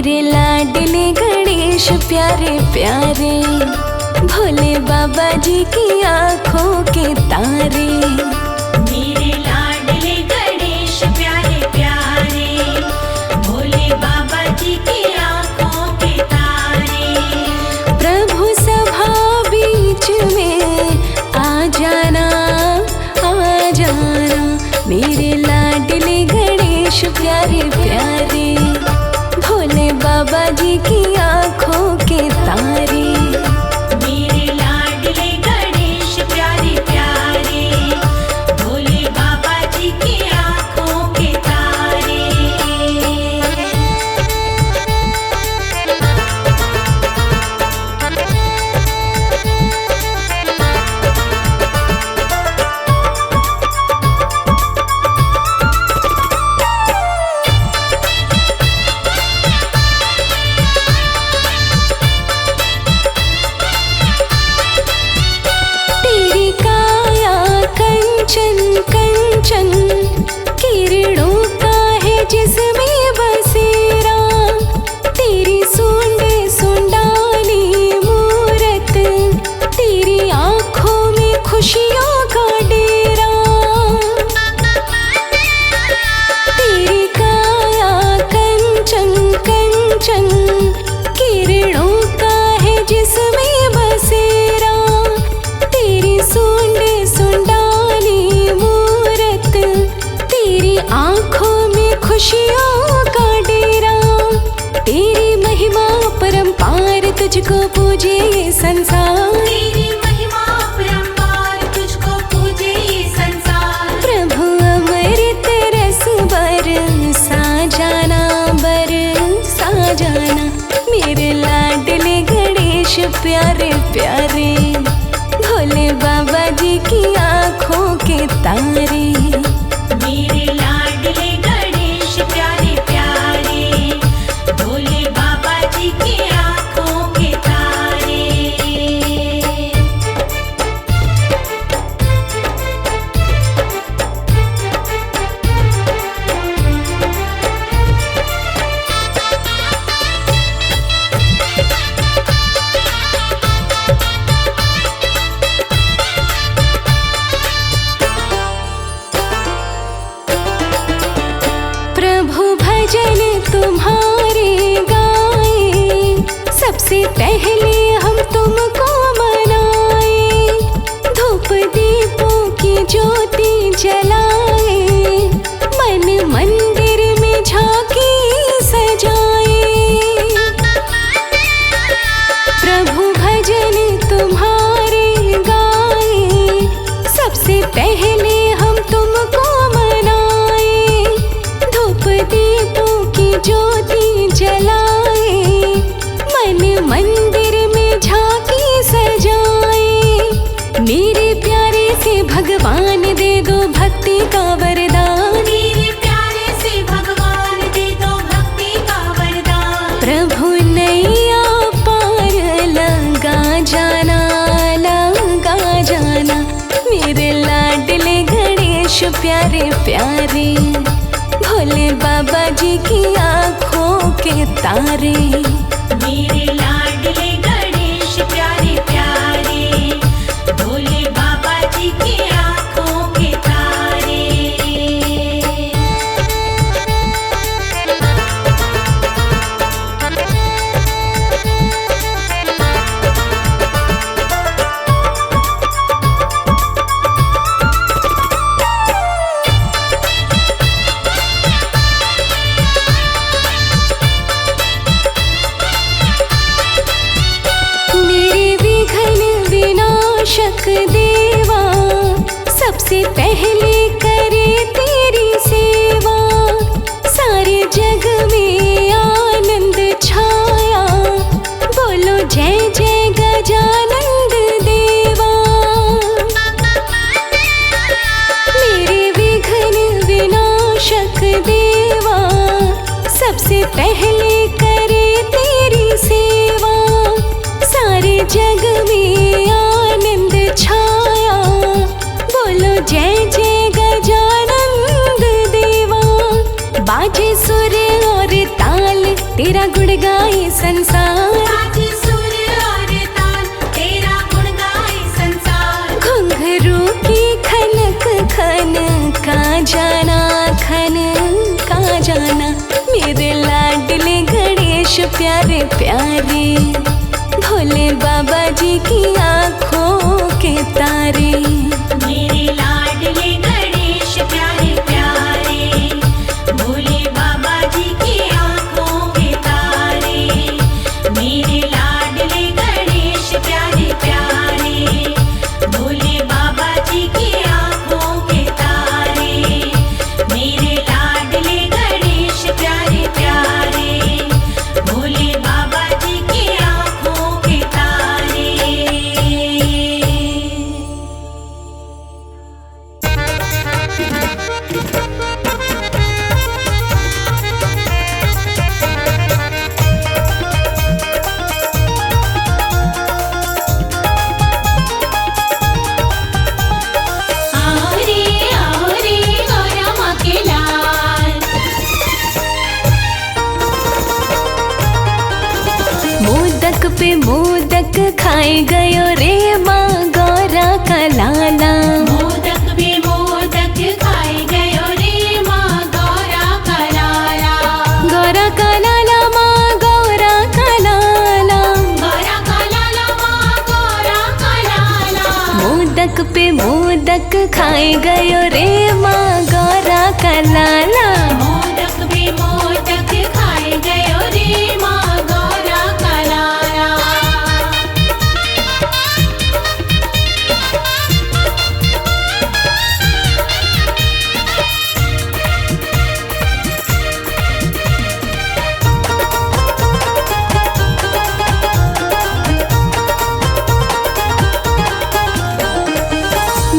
मेरे लाडले गणेश प्यारे प्यारे, भोले बाबा जी की आँखों के तारे। मेरे लाडले गणेश प्यारे प्यारे, भोले बाबा जी की आँखों के तारे। प्रभु सभा बीच में आ जाना, मेरे लाडले गणेश प्यारे प्यारे, भोले बाबा जी की आँखों के तारे। मेरे लाडले गणेश प्यारे प्यारे, भोले बाबा जी की आँखों के तारे। कंचन किरणों का है जिसमें बसेरा, तेरी सूंड सुंडाली मूरत, तेरी आँखों में खुशियों का डेरा। तेरी काया कंचन कंचन किरणों का है जिसमें बसेरा, तेरी सूंड सुंडाली मूरत, तेरी आँखों में खुशियों का डेरा। तेरी महिमा परंपार तुझको पूजे ये संसार, तेरी महिमा परंपार तुझको पूजे ये संसार। प्रभु अमृत रस बरसा जाना, मेरे लाडले गणेश प्यारे प्यारे, भोले बाबा जी की आँखों के तारे। मेरे लाडले गणेश प्यारे प्यारे, भोले बाबा जी की आँखों के तारे। प्रभु भजन तुम्हारे गाए, सबसे पहले हम तुमको मनाए। धूप दीपों की ज्योति जलाए, मन मंदिर में झांकी सजाए। प्रभु भजन तुम्हारे गाए, सबसे पहले हम तुमको मनाए। धूप दीपों की ज्योति जलाए, मन मंदिर में झांकी सजाए। मेरे प्यारे से भगवान दे दो भक्ति का वरदान, मेरे प्यारे से भगवान दे दो भक्ति का वरदान। प्रभु नैया पार लगा जाना, मेरे लाडले गणेश प्यारे प्यारे, भोले बाबा जी की आँखों के तारे। मेरे लाडले गणेश प्यारे प्यारे, भोले बाबा जी की आँखों के तारे। विनाशक देवा, सबसे पहले करे तेरी सेवा। सारे जग में आनंद छाया, बोलो जय जय गजानंद देवा। मेरे विघ्न विनाशक देवा, सबसे पहले करे तेरी सेवा। सारे जग में आनंद छाया, बोलो जय जय गजानंद देवा। बाजे सुर और ताल तेरे तेरा गुण गाए संसार। साज सुर और ताल तेरा गुण गाए संसार। घुंघरू की खनक खन का जाना, खन का जाना। मेरे लाडले गणेश प्यारे प्यारे, भोले बाबा जी की आँखों के तारे। मेरे लाडले गणेश प्यारे प्यारे, भोले बाबा जी की आँखों के तारे। मेरे लाडले गणेश प्यारे प्यारे, भोले बाबा जी की आँखों के तारे। मेरे लाडले गणेश प्यारे प्यारे, भोले बाबा जी की आँखों के तारे। आओ रे गौरा माँ के लाल। मोदक पे मोदक खाए गयो रे माँ गौरा का लाला। मोदक पे मोदक खाए गयो रे माँ गौरा का लाला। गौरा का लाला माँ गौरा का लाला। गौरा का लाला माँ गौरा का लाला। मोदक पे मोदक खाए गयो रे माँ गौरा का लाला। मोदक पे मोदक खाए गयो रे माँ गौरा का लाला।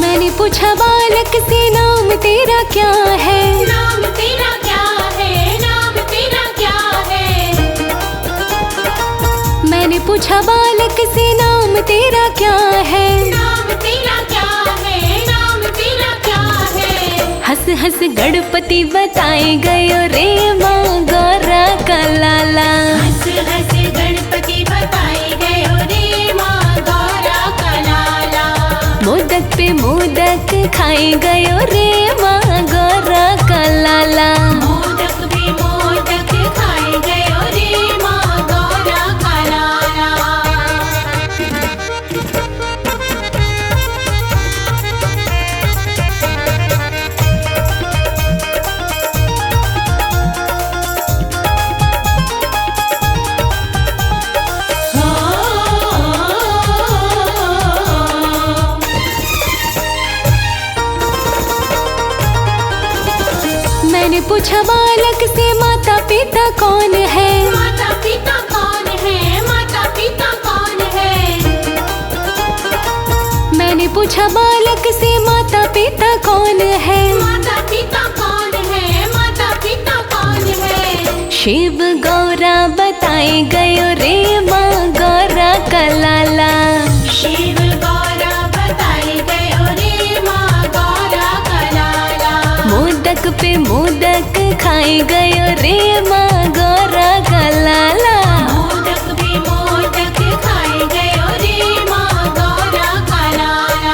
मैंने पूछा बालक से नाम तेरा क्या है। नाम तेरा क्या है, नाम तेरा क्या है। मैंने पूछा बालक से नाम तेरा क्या है। नाम तेरा क्या है, नाम तेरा क्या है। हंस हंस गणपति बताए गयो रे माँ गौरा का लाला। हंस हंस गणपति बताए गयो रे माँ गौरा का लाला। मोदक पे मोदक खाए गयो रे माँ गौरा का लाला। मोदक पे मोदक खाए गयो रे माँ गौरा का लाला। मैंने पूछा बालक से माता पिता कौन है। माता पिता कौन है, माता पिता कौन है। मैंने पूछा बालक से माता पिता कौन है। माता पिता कौन है, माता पिता कौन है। शिव गौरा बताए गयो रे माँ गौरा का लाला। शिव गौरा बताए गयो रे माँ गौरा का लाला। मोदक पे मोदक खाए गयो रे माँ गौरा का लाला। मोदक पे मोदक खाए गयो रे माँ गौरा का लाला।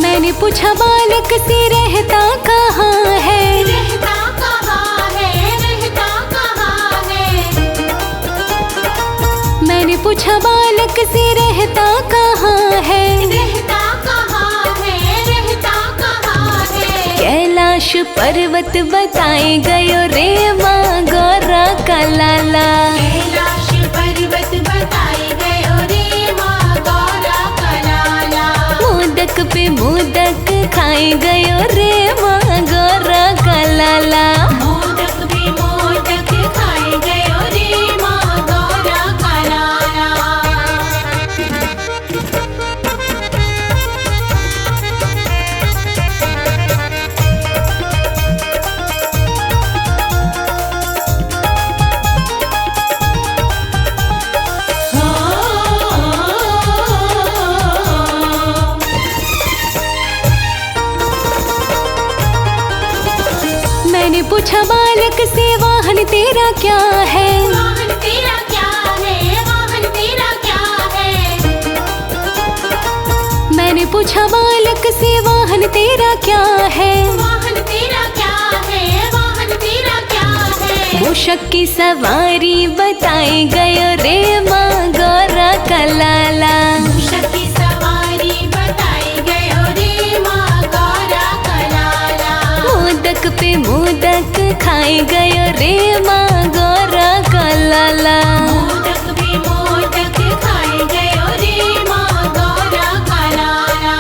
मैंने पूछा बालक से रहता कहाँ है। रहता कहाँ है, रहता कहाँ है। मैंने पूछा बालक से रहता कहाँ है। रहता कहाँ है, रहता कहाँ है। कैलाश पर्वत बताए गयो रे माँ गौरा का लाला। कैलाश पर्वत बताए गयो रे माँ गौरा का लाला। मोदक पे मोदक खाए गयो रे माँ गौरा का लाला। मोदक पे मोदक खाए गयो रे माँ गौरा का लाला। तेरा क्या है? वाहन तेरा क्या है? वाहन तेरा क्या है? मैंने पूछा बालक से वाहन तेरा क्या है? वाहन तेरा क्या है? वाहन तेरा क्या है? मूषक की सवारी बताई गयो रे माँ गौरा का लाला। मूषक की सवारी बताई गयो रे माँ गौरा का लाला। मोदक पे मोदक खाई गयो रे माँ गौरा का लाला। मोदक भी मोदक खाए गयो रे माँ गौरा का लाला।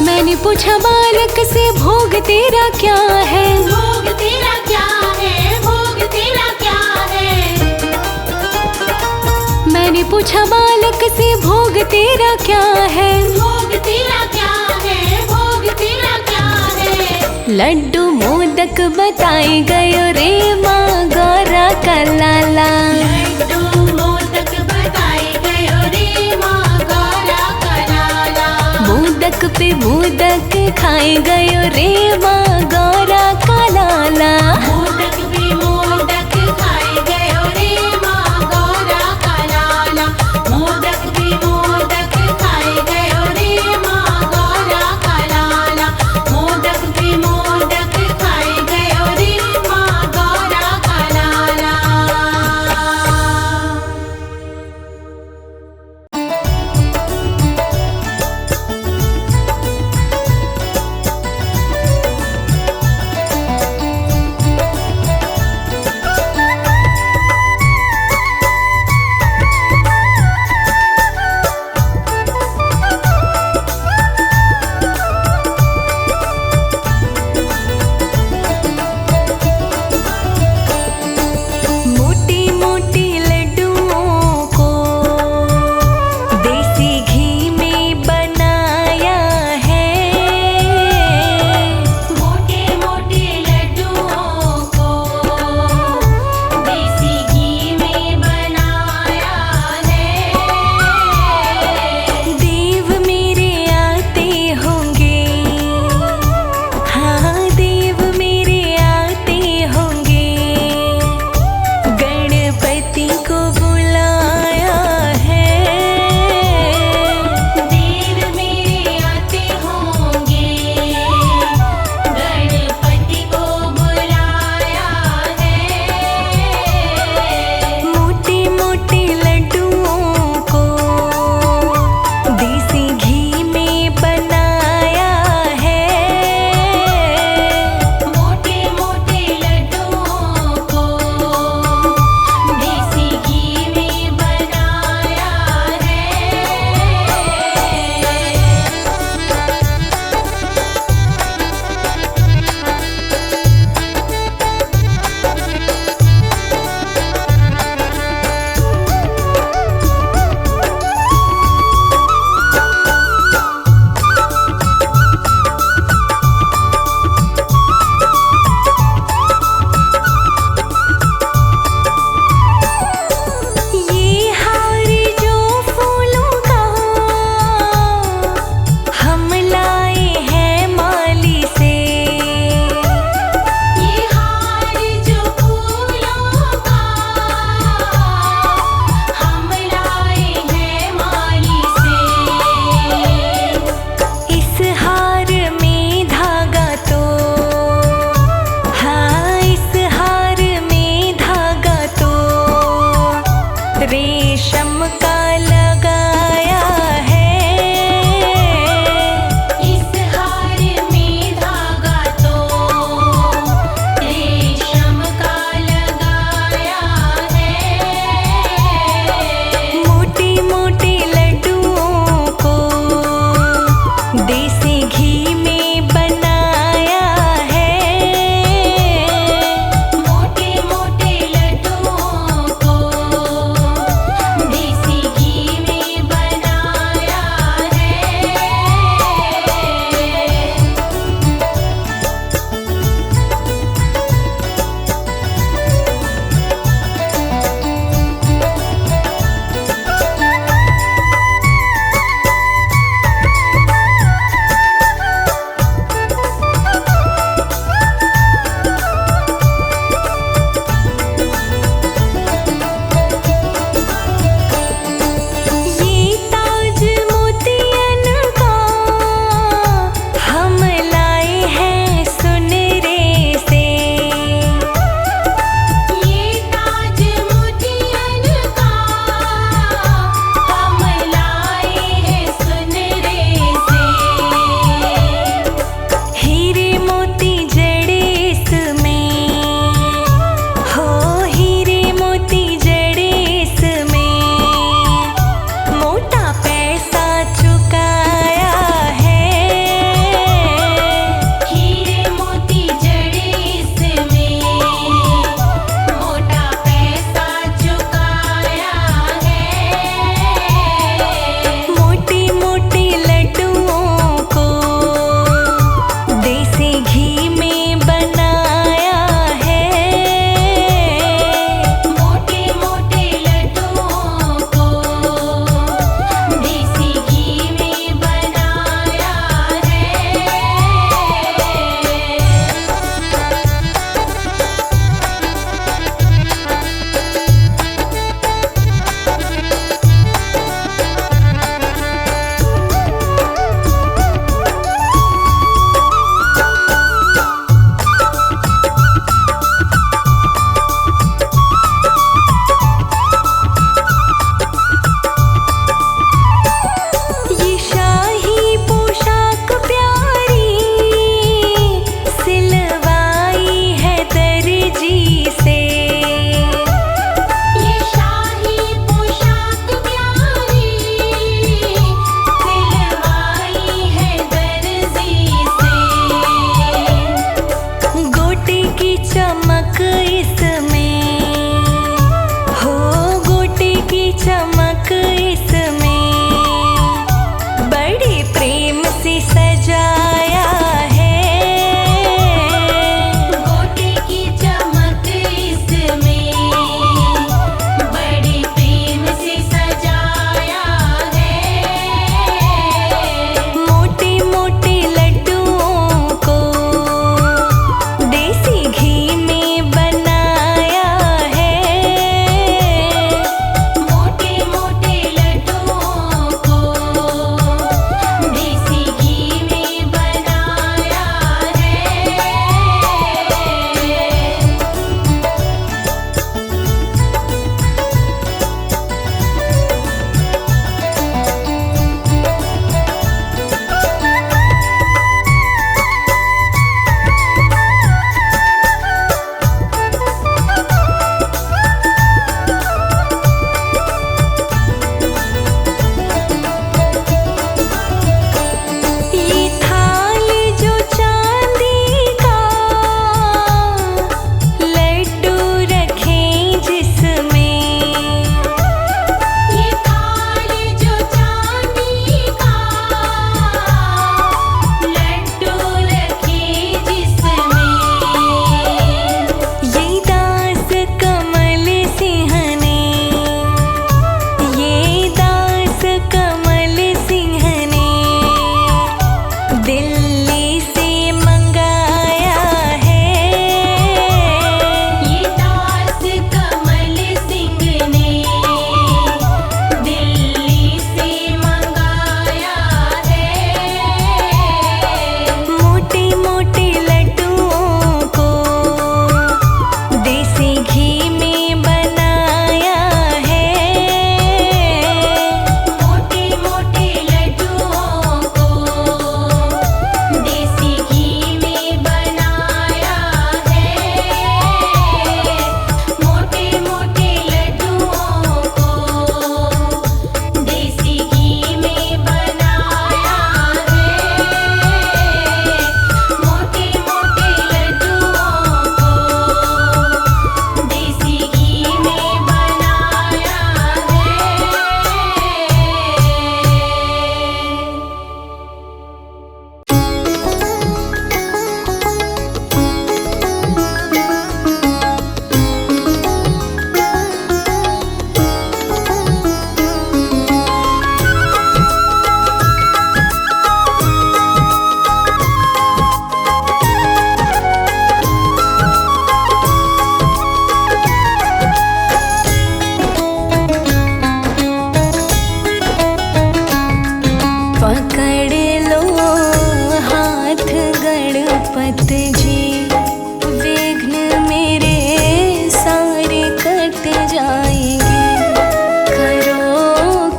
मैंने पूछा बालक से भोग तेरा क्या है? भोग तेरा क्या है? भोग तेरा क्या है? मैंने पूछा बालक से भोग तेरा क्या है? भोग तेरा क्या है? भोग तेरा क्या है? लड्डू मोदक बताई गयो रे माँ गौरा का लाला। लड्डू मोदक बताए गयो रे माँ गौरा का लाला। मोदक पे मोदक खाई गयो रे माँ गौरा का लाला। मोदक भी मोदक खाए गयो रे माँ गौरा का लाला। मोदक भी मोदक खाए गयो रे माँ गौरा का लाला। मोदक भी मोदक खाए गयो रे माँ गौरा का लाला। मोटी मोटी लड्डुओं को देसी घी में बनाया है। मोटे मोटे लड्डुओं को देसी घी में बनाया है। देव मेरे आते होंगे, हाँ देव मेरे आते होंगे। गणपति को बुलाया है। देव मेरे आते होंगे। गणपति को बुलाया है। मोटे मोटे लड्डुओं को देसी घी में बनाया है। मोटे मोटे लड्डुओं को देसी घी में बनाया है। ये हार जो फूलों का हम लाए हैं माली से। ये हार जो फूलों का हम लाए हैं माली से। इस हार में धागा तो, हाँ इस हार में धागा तो रेशम का लगाया है। इस हार में धागा तो रेशम का लगाया है। मोटे मोटे लड्डुओं को देसी घी में बनाया है। मोटे मोटे लड्डुओं को देसी चमक इसमें बड़े प्रेम से सजाया है। गोटे की चमक इसमें बड़े प्रेम से सजाया है। मोटे मोटे लड्डुओं को देसी घी में बनाया है। मोटे मोटे लड्डुओं को देसी घी में बनाया है। ये थाल जो चांदी का लड्डू रखें जिसमें ये थाल जो चांदी का लड्डू रखे जिसमें ये दास कमल सिंह ने ये दास कमल सिंह ने दिल्ली से मंगाया है। ये दास कमल सिंह ने दिल्ली से मंगाया है। मोटे मोटे लड्डुओं को देसी घी में बनाया है। मोटे मोटे लड्डुओं को देसी घी में बनाया है। मोटे मोटे लड्डुओं को देसी घी में बनाया है। मोटे मोटे लड्डुओं को देसी घी में बनाया है। पकड़ लो हाथ गणपत जी, विघ्न मेरे सारे कट जाएंगे। करो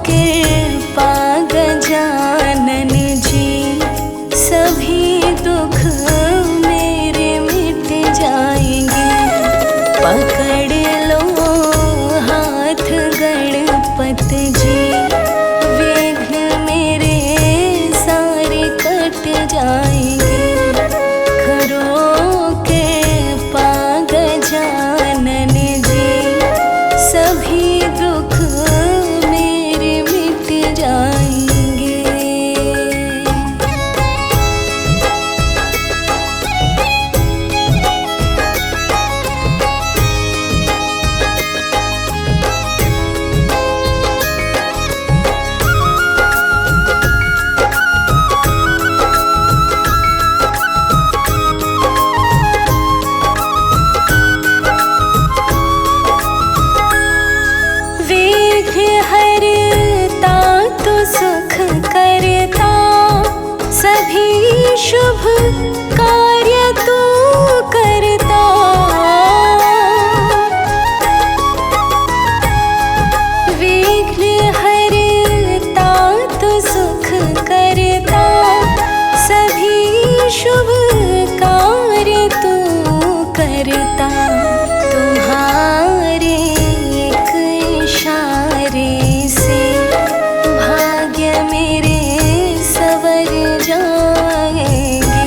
कृपा गजानन जी, सभी दुख मेरे मिट जाएंगे। पकड़ लो हाथ गणपत जी, विघ्न मेरे सारे कट जाएंगे। करो कृपा गजानन जी, सभी दुख मेरे मिट जाएंगे। विघ्न हरता तो सुख करता, सभी शुभ कार्य तू करता। विघ्न हरता तो सुख करता, सभी शुभ कार्य तू करता। तुम्हारे एक इशारे से भाग्य मेरे सवर जाएंगे।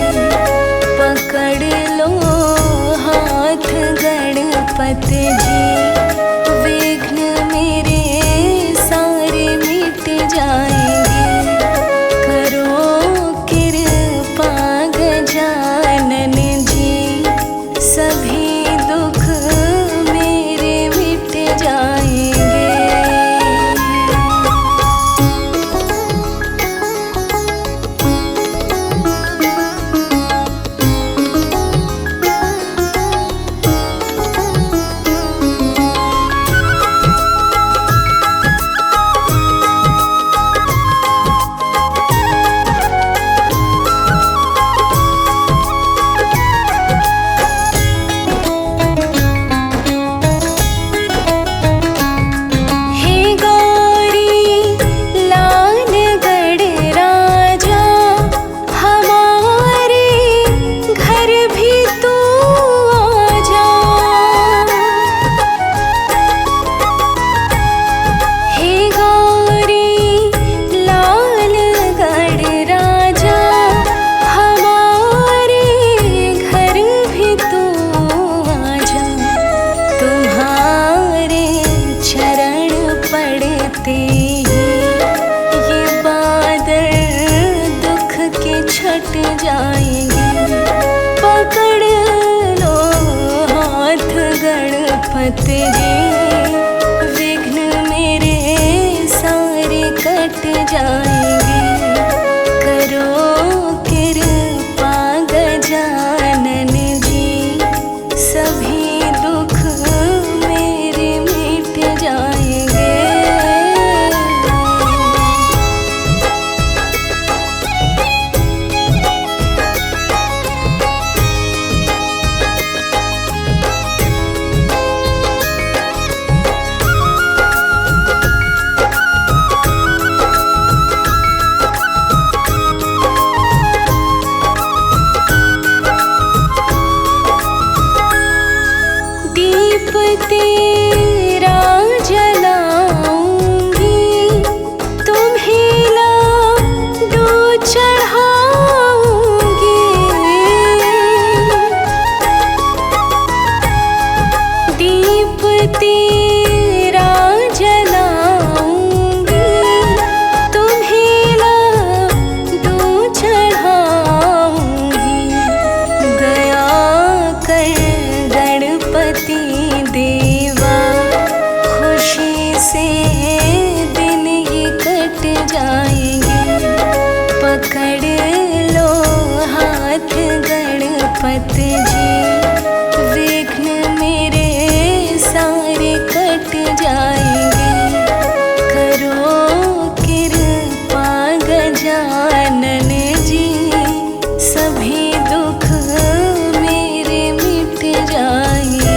से दिन ये कट जाएंगे। पकड़ लो हाथ गणपति जी, विघ्न मेरे सारे कट जाएंगे। करो कृपा गजानन जी, सभी दुख मेरे मिट जाएंगे।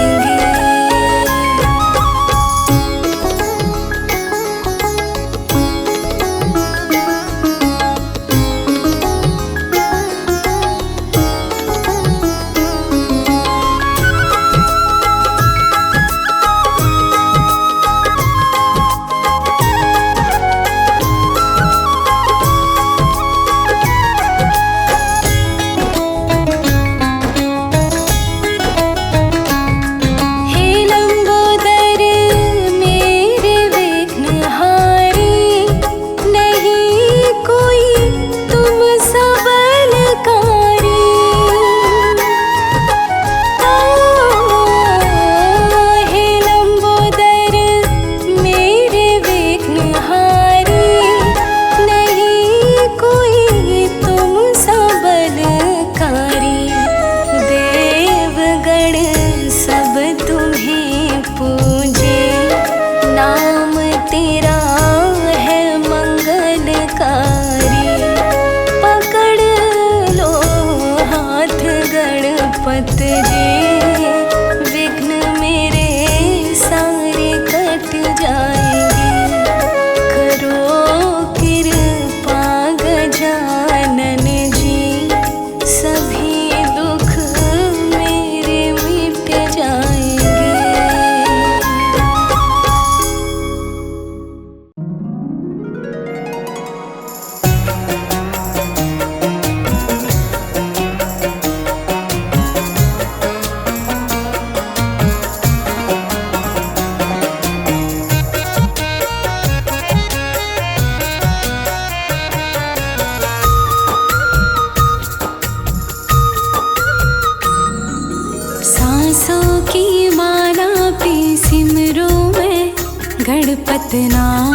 गणपति नाम,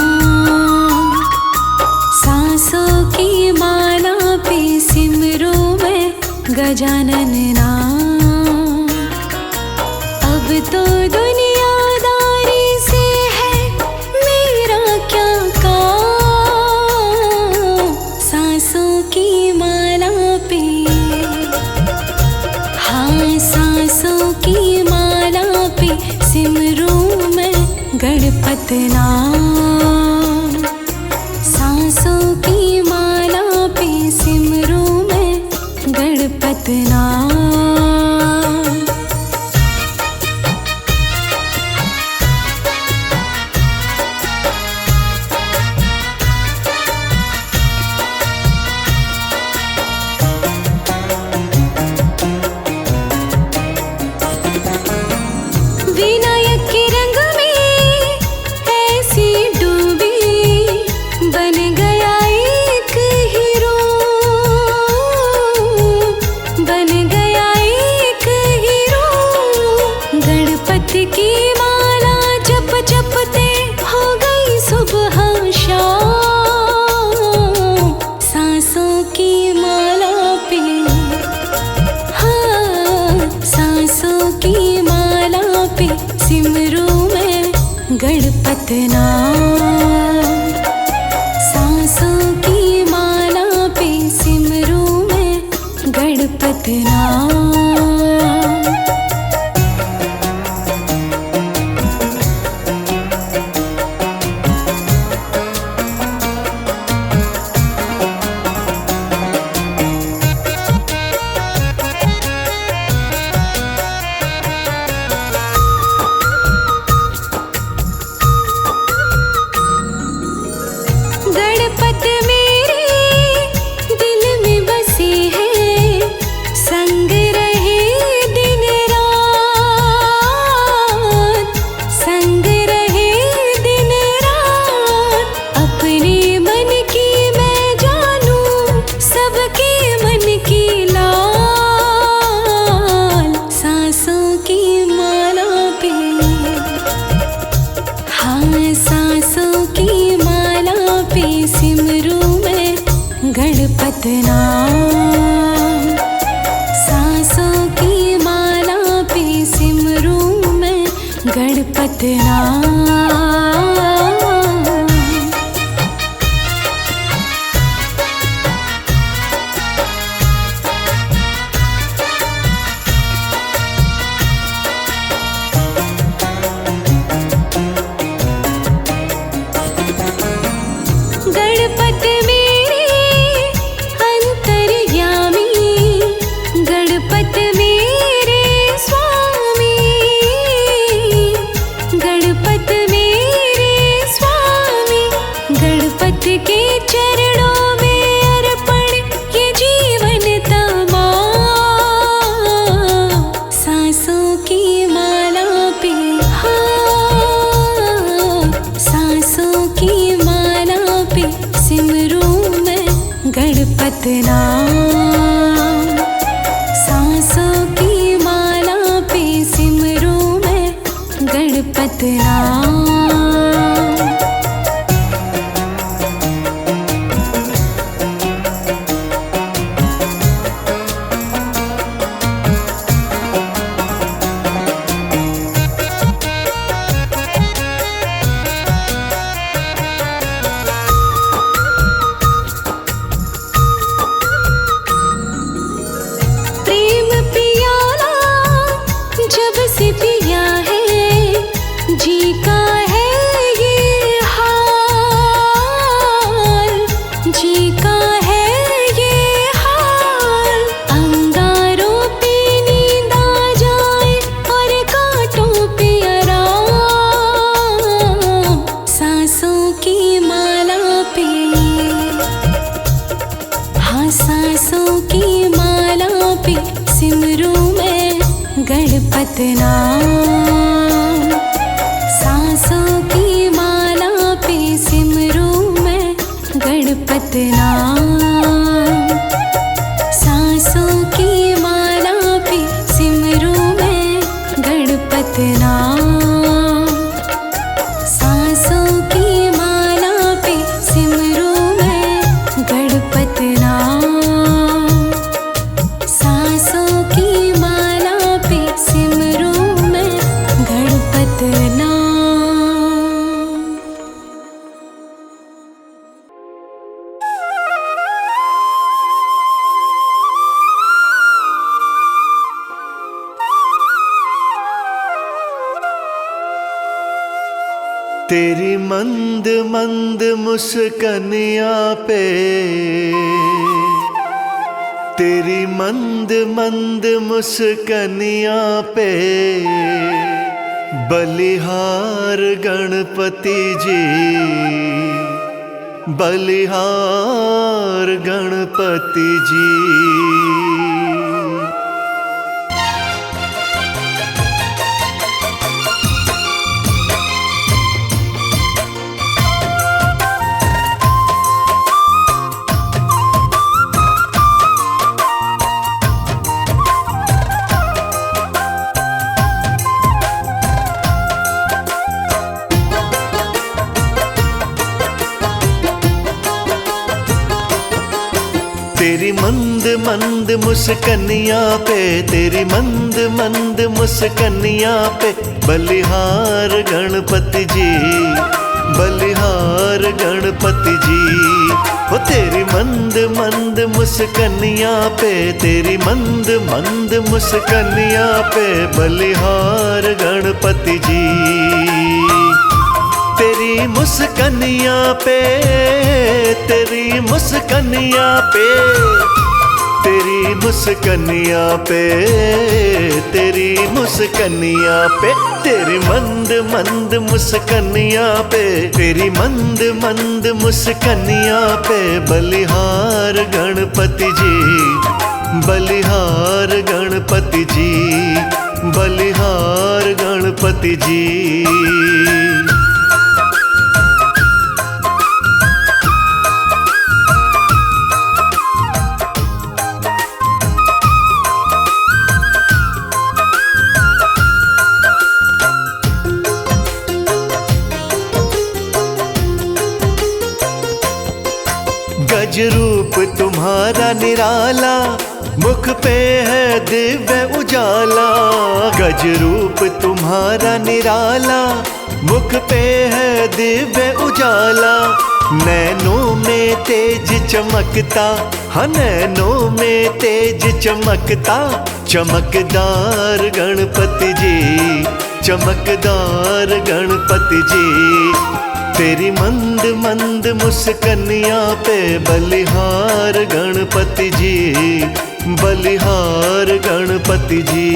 सांसों की माला पे सिमरो मैं गजानन नाम। अब तो दुनियादारी से है मेरा क्या काम, सांसों की माला पे, हाँ सांसों की माला पे सिमरो मैं गणपति नाम। सांसों की माला पे सिमरो मैं गणपति नाम। विनायक के रंग में ऐसी डूबी, बन गया एक हीरो, बन गया एक हीरो। गणपति की माला जप जपते हो गई सुबह शाम। सांसों की माला पे, हाँ सांसों की माला पे सिमरो मैं गणपति नाम। सांसों की माला पे सिमरो मैं गणपति नाम। गणपति मेरे दिल में बसे हैं, संग रहे गणपत नाम। सांसों की माला पे सिमरूं मैं गणपत नाम। गणपत मेरे अंतर्यामी, गणपत मेरे स्वामी, गणपत मेरे स्वामी। गणपत के चरणों में अर्पण ये जीवन तमाम। सांसों की माला पे, हाँ, सांसों की माला पे सिमरूं मैं गणपत नाम। सांसों की माला पे सिमरूं मैं गणपत नाम। प्रेम पियाला जब से पिया है, जी का है ये हाल, जी का है ये हाल। अंगारों पे नींद आ जाए और कांटों पे आराम। सांसों की माला पे, हाँ, सांसों की माला पे सिमरूं मैं गणपत नाम। सांसों की माला पे सिमरूं मैं गणपत नाम। सांसों की माला पे सिमरूं मैं गणपत नाम। सांसों की माला पे सिमरूं मैं गणपत नाम। सांसों की माला पे सिमरूं मैं गणपत नाम। तेरी मंद मंद मुस्कनिया पे, तेरी मंद मंद मुस्कनिया पे बलिहार गणपति जी, बलिहार गणपति जी। तेरी मंद मंद मुस्कनिया पे, तेरी मंद मंद मुस्कनिया पे बलिहार गणपति जी, बलिहार गणपति जी। ओ तेरी मंद मंद मुस्कनिया पे, तेरी मंद मंद मुस्कनिया पे बलिहार गणपति जी। तेरी मुस्कनिया पे, तेरी मुस्कनिया पे, तेरी मुस्कनिया पे, तेरी मुस्कनिया पे, तेरी मंद मंद मुस्कनिया पे, तेरी मंद मंद मुस्कनिया पे बलिहार गणपति जी, बलिहार गणपति जी, बलिहार गणपति जी। गज रूप तुम्हारा निराला, मुख पे है दिव्य उजाला। गज रूप तुम्हारा निराला, मुख पे है दिव्य उजाला। नैनों में तेज चमकता, हाँ नैनों में तेज चमकता। चमकदार गणपति जी, चमकदार गणपति जी। तेरी मंद मंद मुस्कनिया पे बलिहार गणपति जी, बलिहार गणपति जी।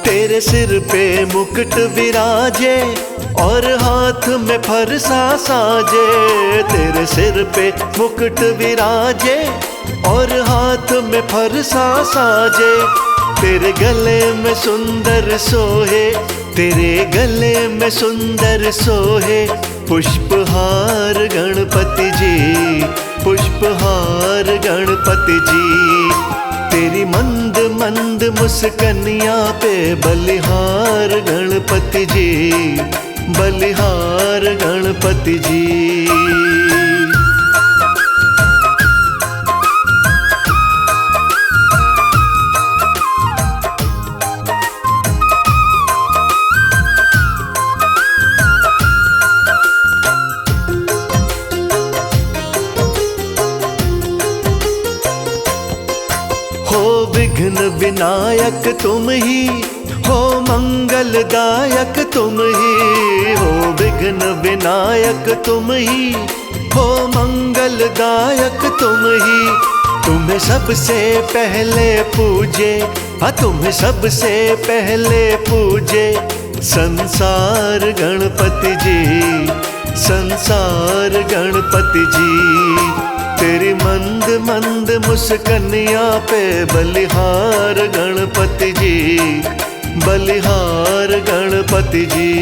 तेरे सिर पे मुकुट विराजे और हाथ में फरसा साजे। तेरे सिर पे मुकुट विराजे और हाथ में फरसा साजे। तेरे गले में सुंदर सोहे, तेरे गले में सुंदर सोहे। पुष्पहार गणपति जी, पुष्पहार गणपति जी। तेरी मंद मंद मुस्कनिया पे बलिहार गणपति जी, बलिहार गणपति जी। विघ्न विनायक तुम ही हो, मंगलदायक तुम ही हो। विघ्न विनायक तुम ही हो, मंगलदायक तुम ही। तुम्हें सबसे पहले पूजे, हाँ तुम्हें सबसे पहले पूजे संसार गणपति जी, संसार गणपति जी। तेरी मंद मंद मुस्कनिया पे बलिहार गणपति जी, बलिहार गणपति जी।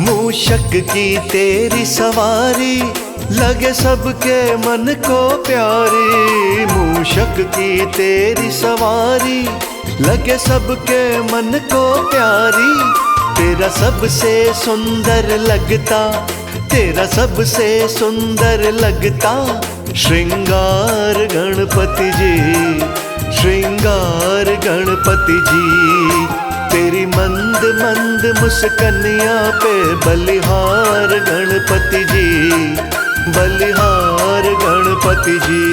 मूषक की तेरी सवारी लगे सबके मन को प्यारी। मूषक की तेरी सवारी लगे सबके मन को प्यारी। तेरा सबसे सुंदर लगता, तेरा सबसे सुंदर लगता श्रृंगार गणपति जी, श्रृंगार गणपति जी। तेरी मंद मंद मुस्कनिया पे बलिहार गणपति जी, बलिहार गणपति जी।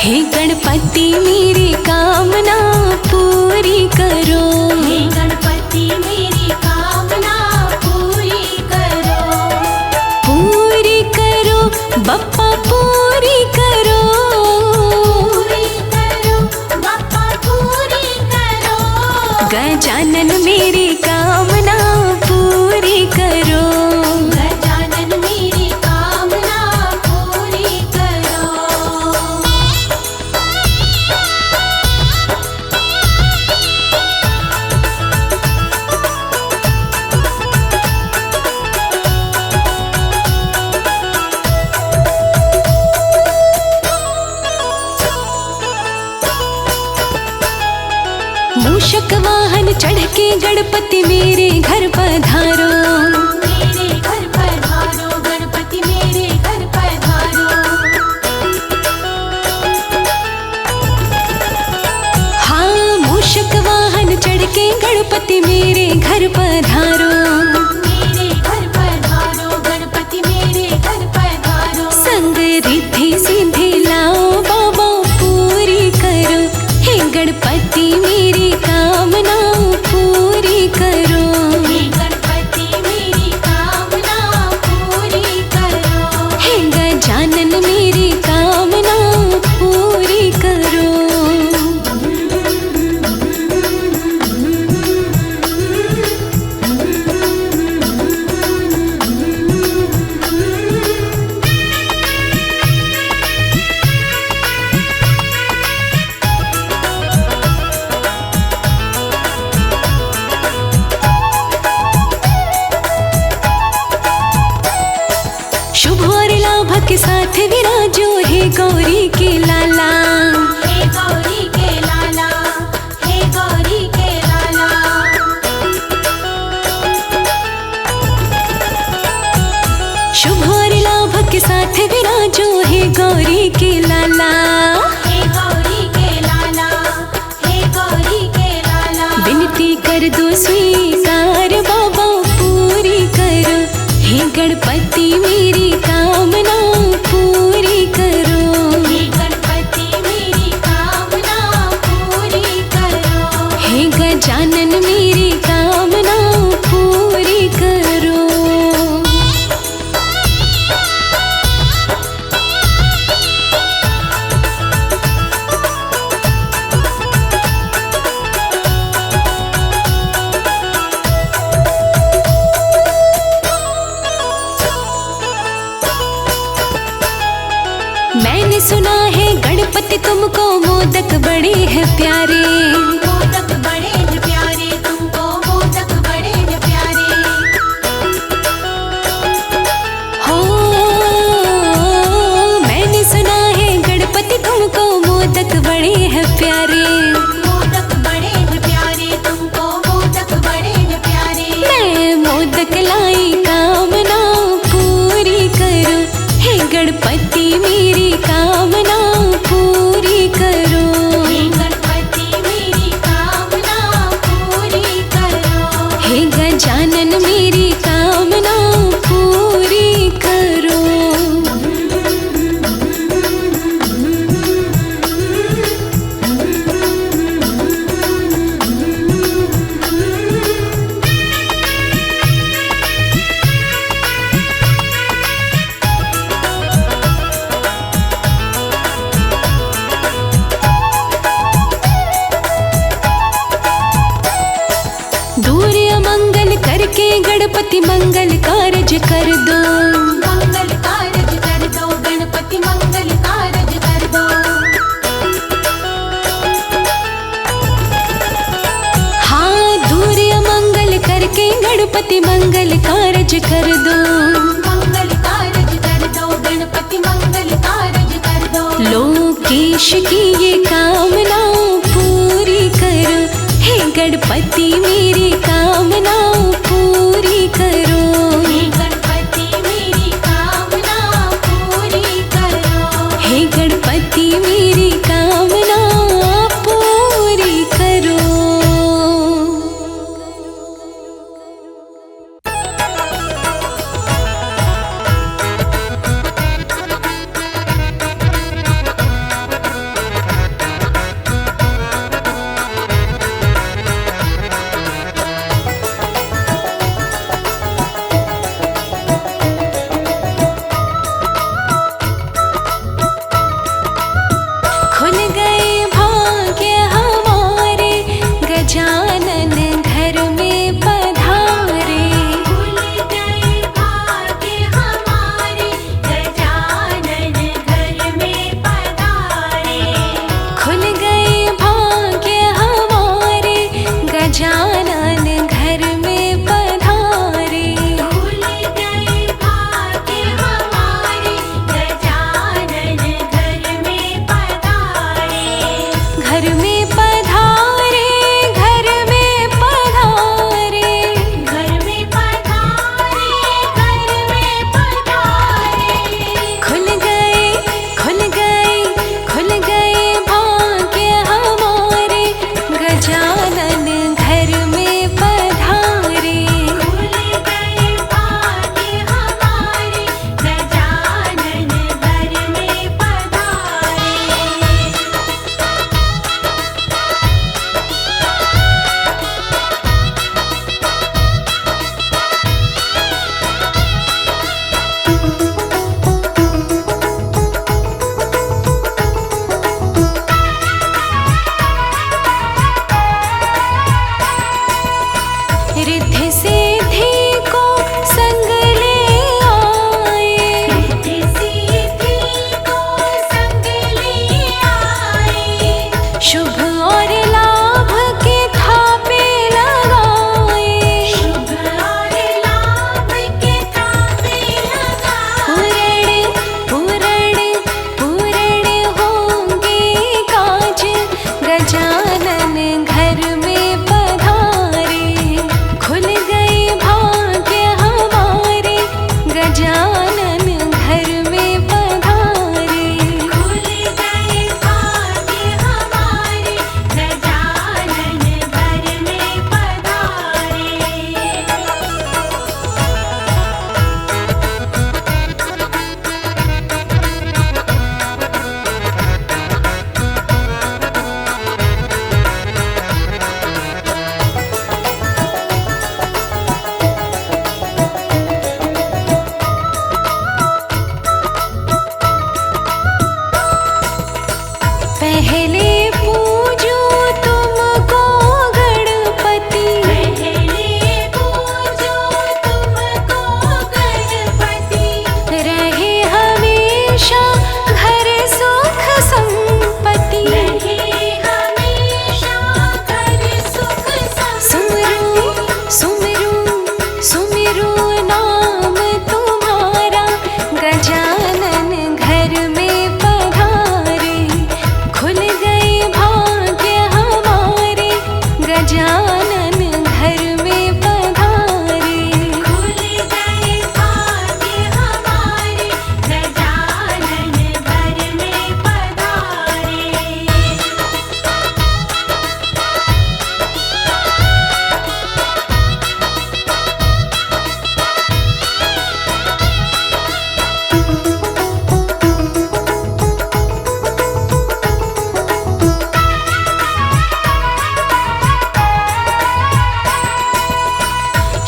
हे गणपति मेरी कामना पूरी करो, हे गणपति मेरी कामना पूरी करो, पूरी करो बप्पा पूरी करो, पूरी करो बप्पा पूरी करो। गजानन मेरी कामना पूरी करो, गजानन मेरी कामना पूरी करो। मूषक वाहन चढ़ के गणपति मेरे घर पधारो, मेरे घर पधारो गणपति मेरे घर पधारो। हाँ मूषक वाहन चढ़ के गणपति मेरे घर पधारो, मेरे घर पधारो गणपति मेरे घर पधारो। संग रिद्धि सिद्धि लाओ बाबा पूरी करो, हे गणपति मेरी कामना पूरी करो। हे गणपति मेरी कामना पूरी करो। हे गजानन मेरी कामना पूरी करो। शुभ और लाभ के साथ विराजो, हे गौरी के लाला। हे गौरी के लाला, हे गौरी के लाला। शुभ और लाभ के साथ विराजो, हे गौरी के लाला। हे गौरी के लाला, हे गौरी के लाला। विनती कर दो स्वीकार बाबा पूरी करो, हे गणपति मेरी कामना पूरी करो। हे गणपति मेरी कामना पूरी करो। हे गजानन मेरी कामना पूरी करो। मैंने सुना है गणपति तुमको मोदक बड़े हैं प्यारे। मोदक बड़े हैं प्यारे तुमको, मोदक बड़े हैं प्यारे। हो मैंने सुना है गणपति तुमको मोदक बड़े हैं प्यारे। मोदक बड़े हैं प्यारे तुमको, मोदक बड़े हैं प्यारे। मैं मोदक लाई कामना पूरी करो, हे गणपति मेरी कामना पूरी करो। हे गणपति मेरी कामना पूरी करो। हे गजानन मेरी कामना पूरी करो। दूर अमंगल करके गणपति मंगल कारज कर दो। मंगल कारज कर दो गणपति, मंगल कारज कर दो। हाँ दूर अमंगल करके गणपति मंगल कारज कर दो। मंगल कारज कर दो गणपति, मंगल कारज कर दो। लोकेश की ये कामना पूरी करो, हे गणपति मेरी कामना पूरी करो। हे गणपति मेरी कामना पूरी करो। हे गणपति मेरी कामना पूरी करो। और लाभ के थापे लगाए, शुभ और लाभ के थापे लगाए। पूरण पूरण होंगे काज, गजानन घर में पधारे। खुल गए भाग्य हमारे, गजानन घर में पधारे। खुल गए भाग्य हमारे, गजानन घर में पधारे। पहले पूजो तुमको गणपति, पहले पूजो तुमको गणपति, रहे हमेशा घर सुख संपत्ति। रहे हमेशा घर सुख सुमिरो सुमिरो सुमिरो नाम तुम्हारा, गजानन घर में पधारे। खुल गए भाग्य हमारे, गजानन घर में पधारे। खुल गए भाग्य हमारे, गजानन घर में पधारे।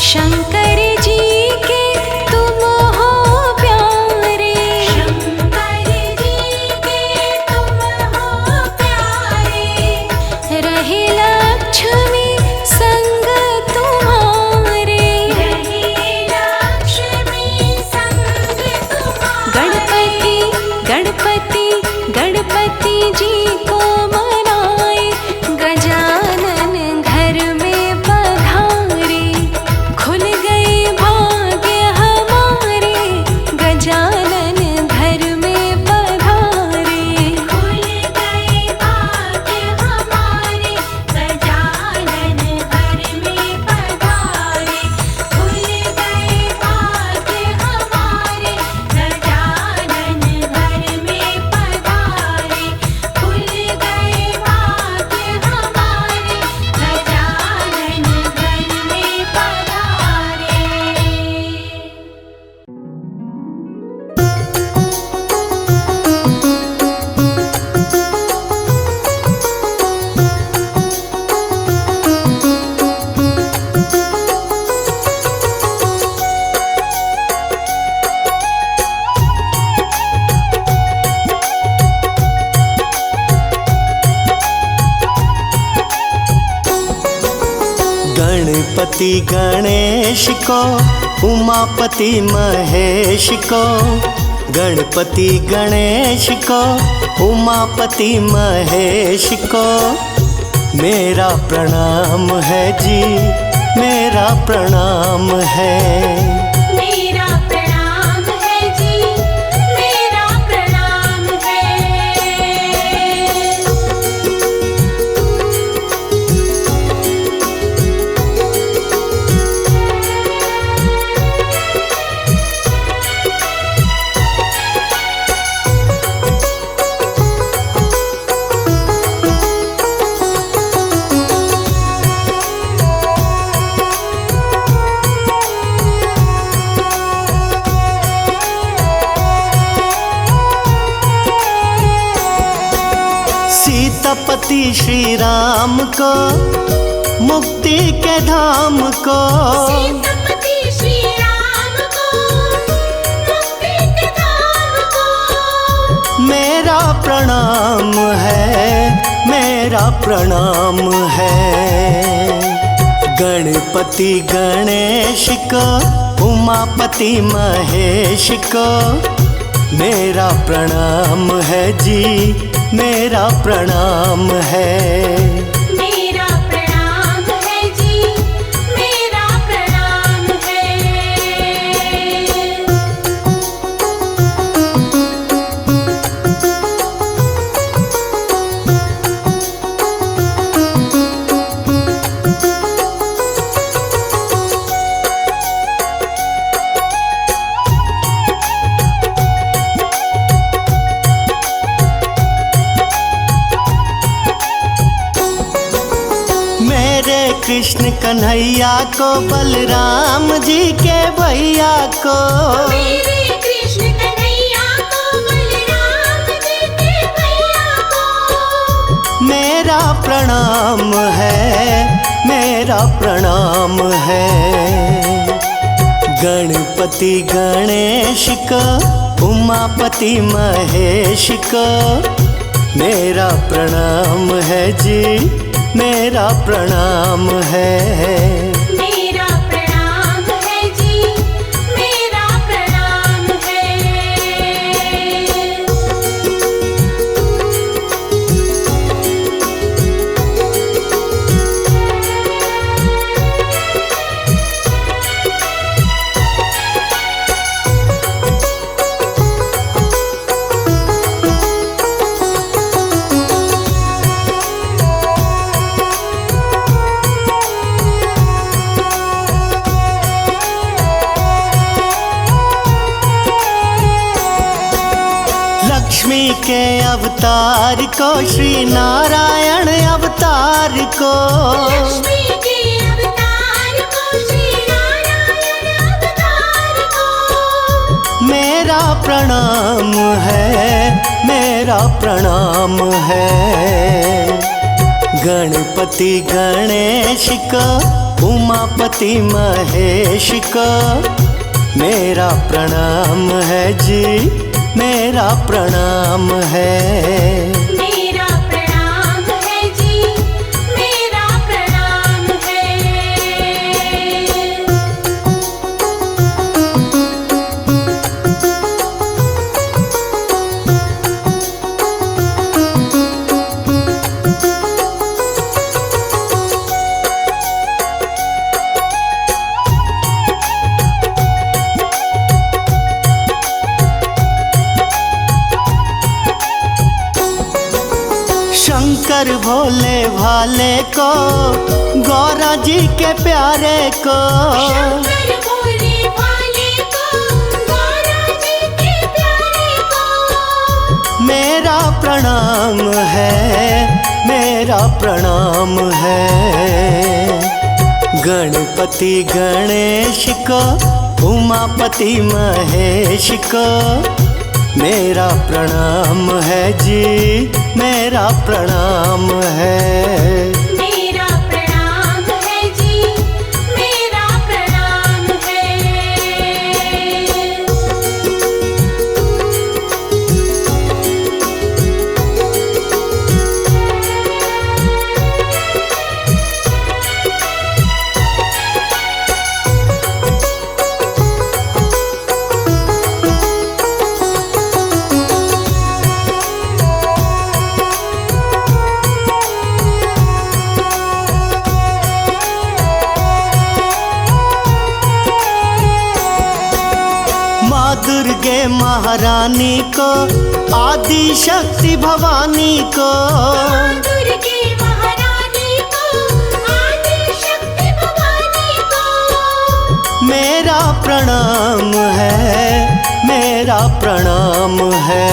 शंकर जी के तुम हो प्यारे, शंकर जी के तुम हो प्यारे। रहे लक्ष्मी संग तुम्हारे। रहे लक्ष्मी संग तुम्हारे। गणपति गणपति जी को मनाए, गजानन घर में पधारे। खुल गए भाग्य हमारे, गजानन घर में पधारे। खुल गए भाग्य हमारे, गजानन घर में पधारे। खुल गए भाग्य हमारे, गजानन घर में पधारे। खुल गए भाग्य हमारे, गजानन घर में पधारे। गणपति गणेश को, उमापति महेश को। गणपति गणेश को, उमापति महेश को। मेरा प्रणाम है जी, मेरा प्रणाम है। मेरा प्रणाम है जी, मेरा प्रणाम है। सीतापति श्री राम को, मुक्ति के धाम को। सीतापति श्री राम को, मुक्ति के धाम को। मेरा प्रणाम है, मेरा प्रणाम है। गणपति गणेश को, उमापति महेश को। मेरा प्रणाम है जी, मेरा प्रणाम है। मेरा प्रणाम है जी, मेरा प्रणाम है। मेरे कृष्ण कन्हैया को, बलराम जी के भैया को, मेरे कृष्ण कन्हैया को, बलराम जी के भैया को, मेरा प्रणाम है, मेरा प्रणाम है। गणपति गणेश को, उमापति महेश को, मेरा प्रणाम है जी, मेरा प्रणाम है। मेरा प्रणाम है जी, मेरा प्रणाम है। लक्ष्मी के अवतार को, श्री नारायण अवतार को, लक्ष्मी के अवतार को, श्री नारायण अवतार को, मेरा प्रणाम है, मेरा प्रणाम है। गणपति गणेश को, उमापति महेश को, मेरा प्रणाम है जी, मेरा प्रणाम है। मेरा प्रणाम है जी, मेरा प्रणाम है। शंकर भोले भाले को, गौरा जी के प्यारे को, शंकर भोले भाले को, गौरा जी के प्यारे को, मेरा प्रणाम है, मेरा प्रणाम है। गणपति गणेश को, उमापति महेश को, मेरा प्रणाम है जी, मेरा प्रणाम है। मेरा प्रणाम है जी, मेरा प्रणाम है। दुर्गे महारानी को, आदि शक्ति भवानी को, दुर्गे महारानी को, आदि शक्ति भवानी को, मेरा प्रणाम है, मेरा प्रणाम है।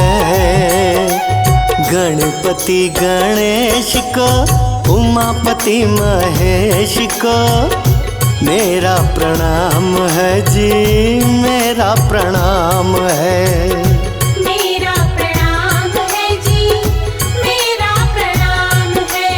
गणपति गणेश को, उमापति महेश को, मेरा प्रणाम है जी, मेरा प्रणाम है। मेरा प्रणाम है जी, मेरा प्रणाम है।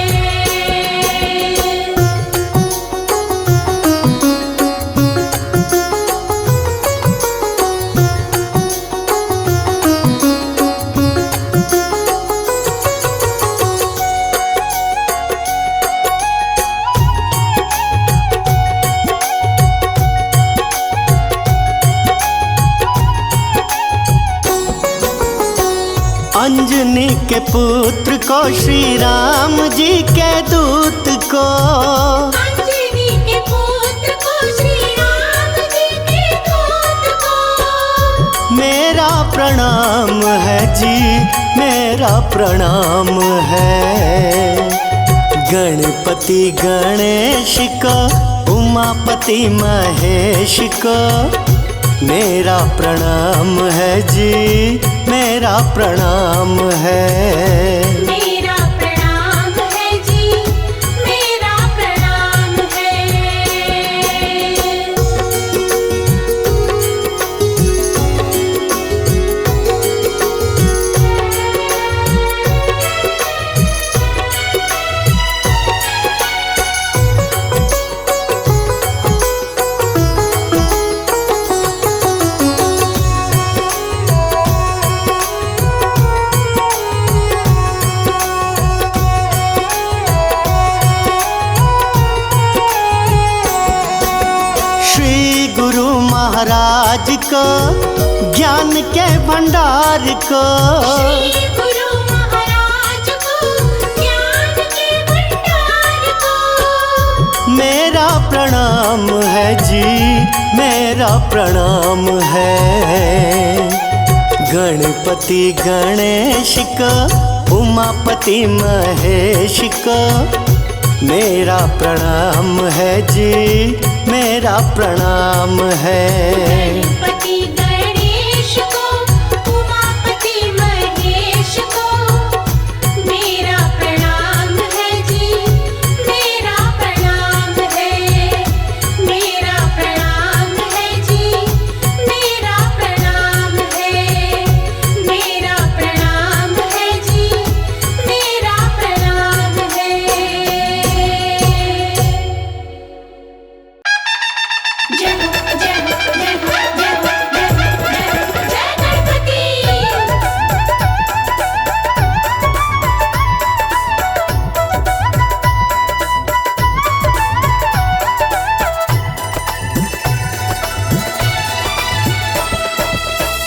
अंजनी के पुत्र को, श्री राम जी के दूत को, अंजनी के पुत्र को, श्री राम जी के दूत को, मेरा प्रणाम है जी, मेरा प्रणाम है। गणपति गणेश को, उमापति महेश को, मेरा प्रणाम है जी, मेरा प्रणाम है। मेरा प्रणाम है जी, मेरा प्रणाम है। महाराज को, ज्ञान के भंडार को, श्री गुरु महाराज को, ज्ञान के भंडार को, मेरा प्रणाम है जी, मेरा प्रणाम है। गणपति गणेश को, उमापति महेश को, मेरा प्रणाम है जी, मेरा प्रणाम है। गणपति गणेश को, उमापति महेश को, मेरा प्रणाम है जी, मेरा प्रणाम है। मेरा प्रणाम है जी, मेरा प्रणाम है। मेरा प्रणाम है जी, मेरा प्रणाम है। जय हो, जय हो, जय हो, जय हो, जय हो, जय हो, जय गणपति।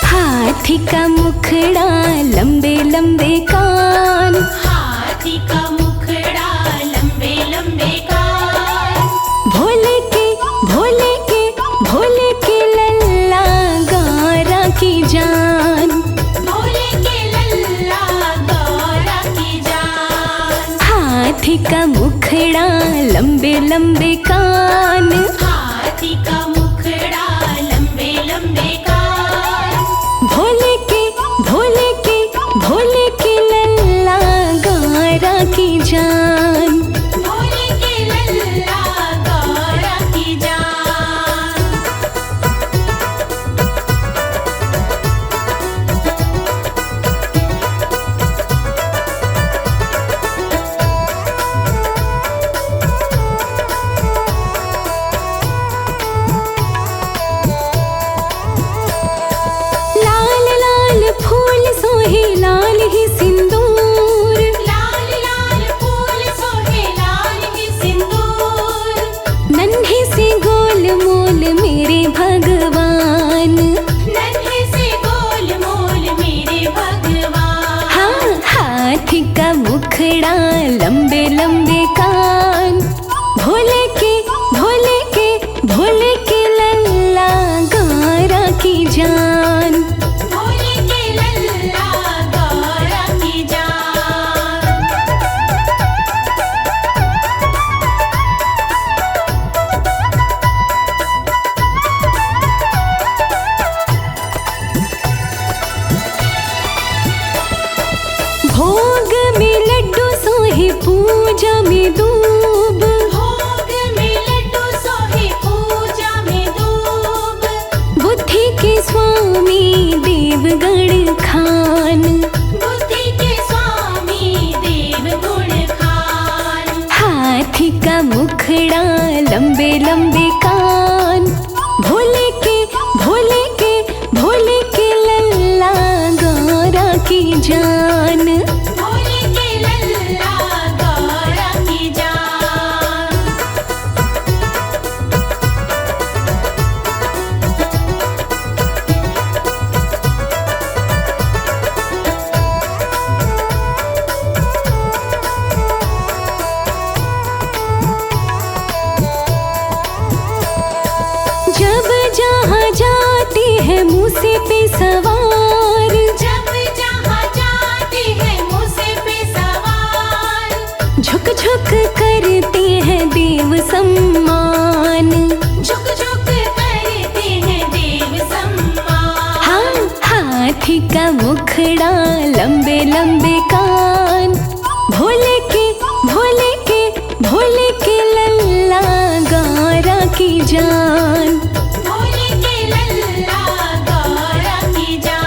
हाथी का मुखड़ा, लंबे लंबे कान, हाथी का मुखड़ा, लंबे लंबे कान, भोले के भोले के भोले के लल्ला, गौरा की जान। भोले के लल्ला, गौरा की जान। हाथी का मुखड़ा, लंबे लंबे कान, हाथी का मुखड़ा, लंबे लंबे कान, भोले के भोले के भोले के लल्ला, गौरा की जान। भोले के लल्ला, गौरा की जान। लाल लाल फूल सोहे, लाल ही सिंदूर, लाल लाल फूल सोहे, लाल ही सिंदूर, नन्हे से गोल मोल मेरे भगवान। नन्हे से गोल मोल मेरे भगवान। हाँ, हाथी का मुखड़ा, लंबे लंबे कान, भोले के भोले के भोले के लल्ला, गौरा की जान। भोले के लल्ला, गौरा की जान। भोग में लड्डू सोहे, पूजा में दूब, भोग में लड्डू सोहे, पूजा में दूब, बुद्धि के स्वामी देवगण खान। बुद्धि के स्वामी देव गुण खान। हाथी का मुखड़ा, लंबे लंबे कान, भोले के भोले के भोले के लल्ला, गौरा की जान। भोले के लल्ला, गौरा की जान। मूसे पे सवार, जब जहाँ जाती है मूसे पे सवार। झुक झुक करते हैं देव सम्मान। झुक झुक करते हैं देव सम्मान। हाँ, हाथी का मुखड़ा, लंबे लंबे कान, भोले के भोले के भोले के लल्ला गौरा की जान। भोले के लल्ला गौरा की जान।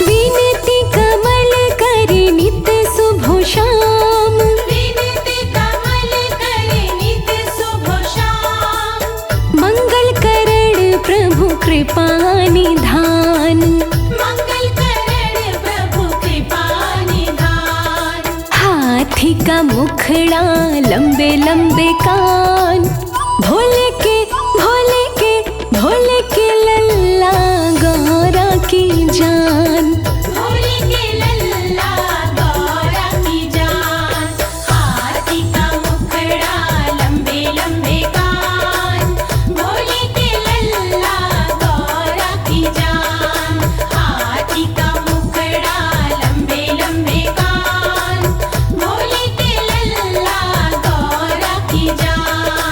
विनती कमल करे नित सुबह शाम, विनती कमल करे नित सुबह शाम। मंगल करण प्रभु कृपा निधान। मंगल करण प्रभु कृपा निधान। हाथी का मुखड़ा, लंबे लंबे कान, भोले के भोले के भोले के लल्ला गौरा की जान। भोले के लल्ला गौरा की जान। हाथी का मुखड़ा, लंबे लंबे कान, भोले के लल्ला गौरा की जान। हाथी का मुखड़ा, लंबे लंबे कान, भोले के लल्ला गौरा की जान।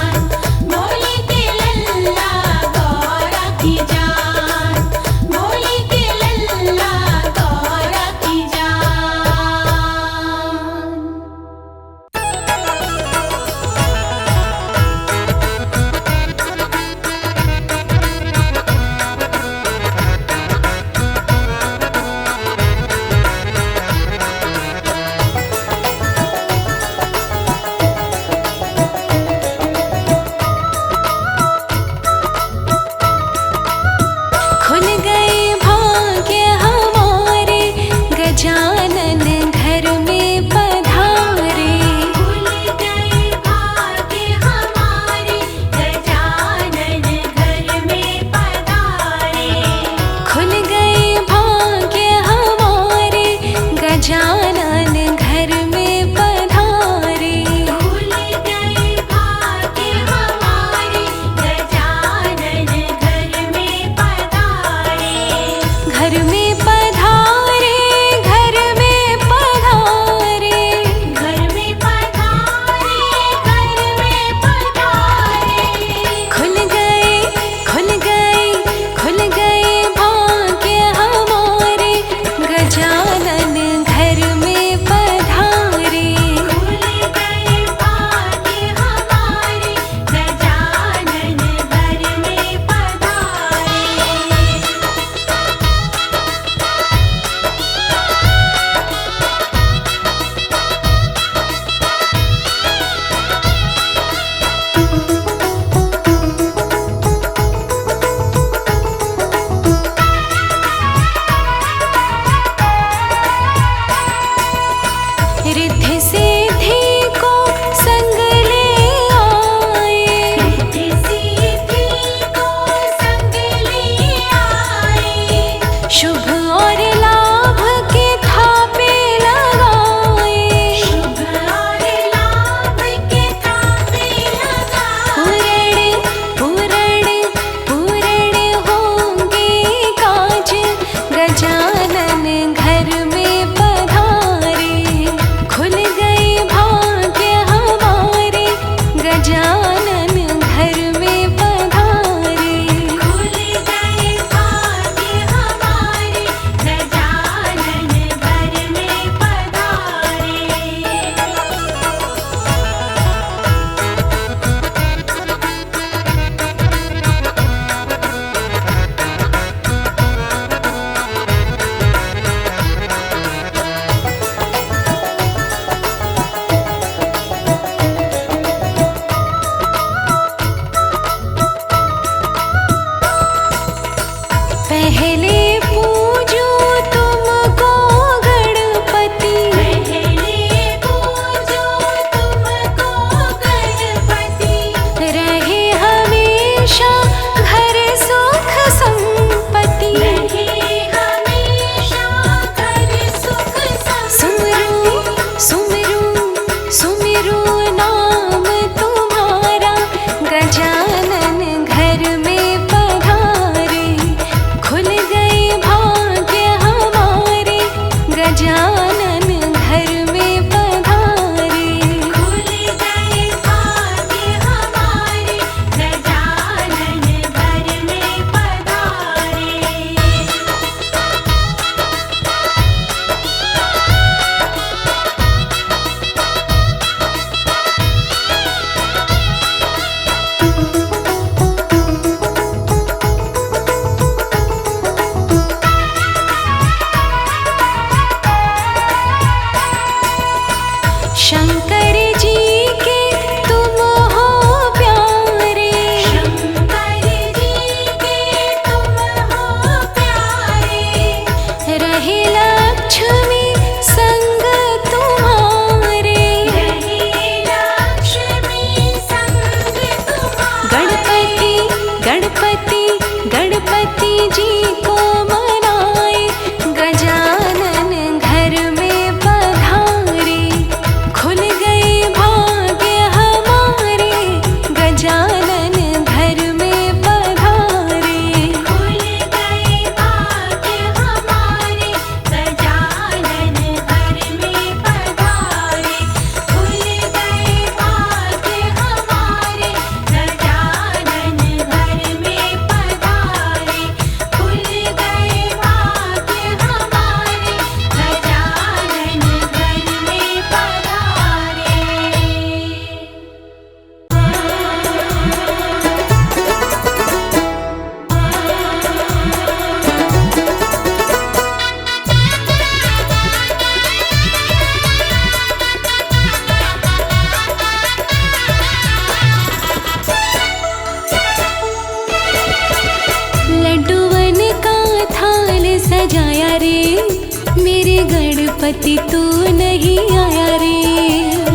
गणपति तू नहीं आया रे।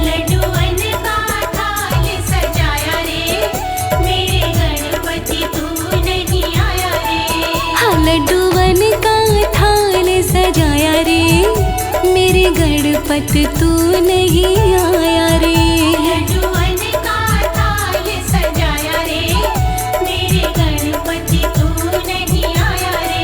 लड्डूवन का थाल सजाया रे, मेरे गणपति तू नहीं आया रे। हाँ लड्डूवन का थाल सजाया रे, मेरे गणपति तू नहीं आया रे। लड्डूवन का थाल सजाया रे, मेरे गणपति तू नहीं आया रे।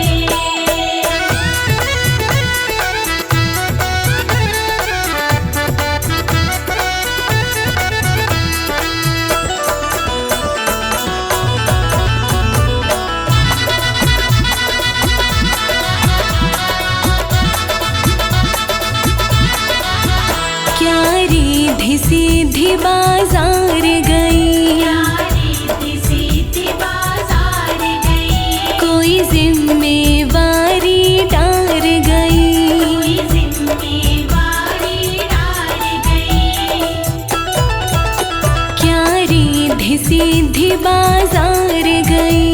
क्या रिद्धि सिद्धि बाजार गई, रिद्धि सिद्धि बाजार गई, कोई जिम्मेवारी डार गई। कोई जिम्मेवारी डाल गई। क्या रिद्धि सिद्धि बाजार गई,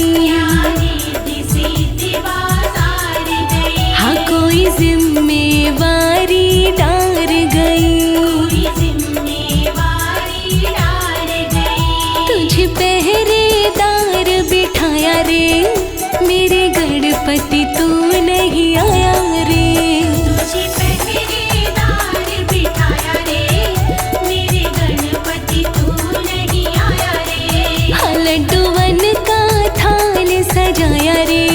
रिद्धि सिद्धि बाजार गई, हाँ कोई जिम्मेवारी डार गई। कोई जिम्मेवारी डाल गई। तुझे पहरेदार बिठाया रे, मेरे गणपति तू नहीं आया रे। तुझे पहरेदार बिठाया रे, मेरे गणपति तू नहीं आया रे। हाँ लड्डूवन का थाल सजाया रे,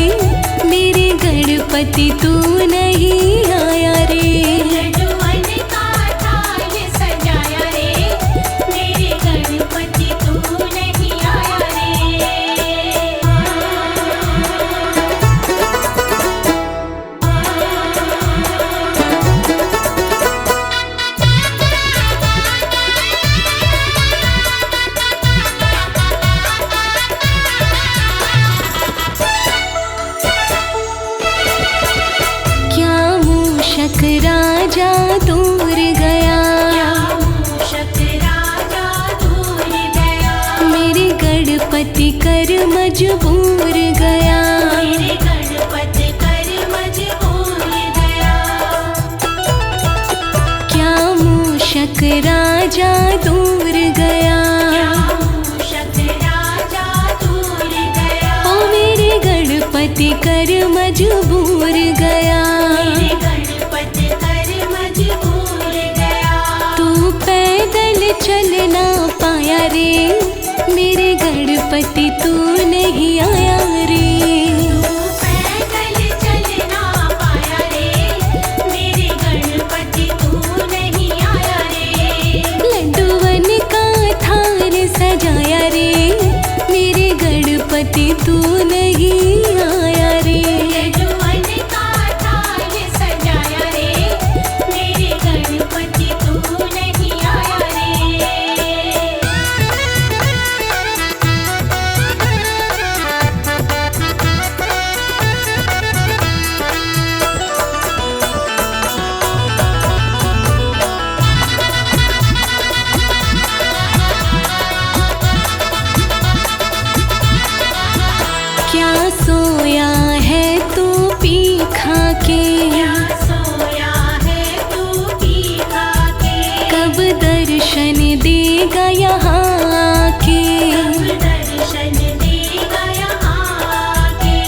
मेरे गणपति तू नहीं आया रे। लड्डूवन का थाल सजाया रे, मेरे गणपति तू नहीं आया रे। क्या मूषक राजा दूर गया, मूषक राजा दूर गया, मेरे गणपति कर मजबूर गया। मेरे गणपति कर मजबूर गया। क्या मूषक राजा दूर गया, मूषक राजा दूर गया, ओ मेरे गणपति कर मजबूर गया। मेरे गणपति कर मजबूर गया। तू पैदल चल ना पाया रे, मेरे गणपति तू नहीं आया रे। तू पैदल चल ना पाया रे, मेरे गणपति तू नहीं आया रे। लड्डूवन का थाल सजाया रे, मेरे गणपति तू नहीं आया रे। लड्डूवन का थाल सजाया रे, मेरे गणपति तू नहीं आया रे। क्या सोया है तू पी खा के, क्या सोया है तू पी खा के, कब दर्शन देगा यहाँ आके। कब दर्शन देगा यहाँ आके।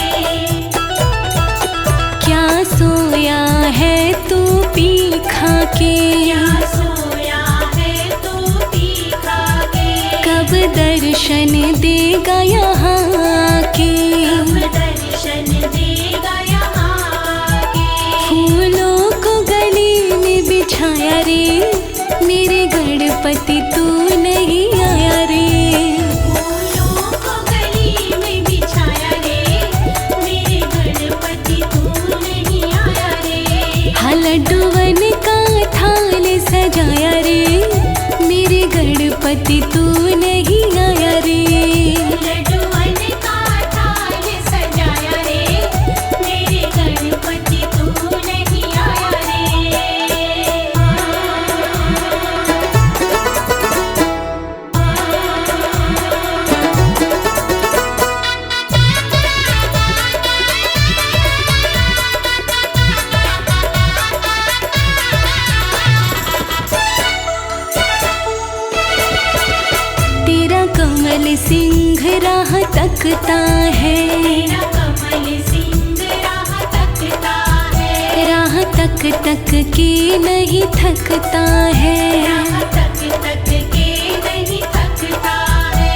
क्या सोया है तू पी खा के, क्या सोया है तू पी खा के, कब दर्शन देगा यहाँ आके। कब दर्शन देगा यहाँ आके। फूलों को गली में बिछाया रे, मेरे गणपति तू नहीं आया रे। फूलों को गली में बिछाया रे, मेरे गणपति तू नहीं आया रे। हाँ लड्डूवन का थाल सजाया रे, मेरे गणपति तू नहीं आया रे। लड्डूवन का थाल सजाया रे, मेरे गणपति तू नहीं आया रे। तकता है, तेरा कमल सिंह राह तकता है, राह तक तक के नहीं थकता है, राह तक तक के नहीं थकता है।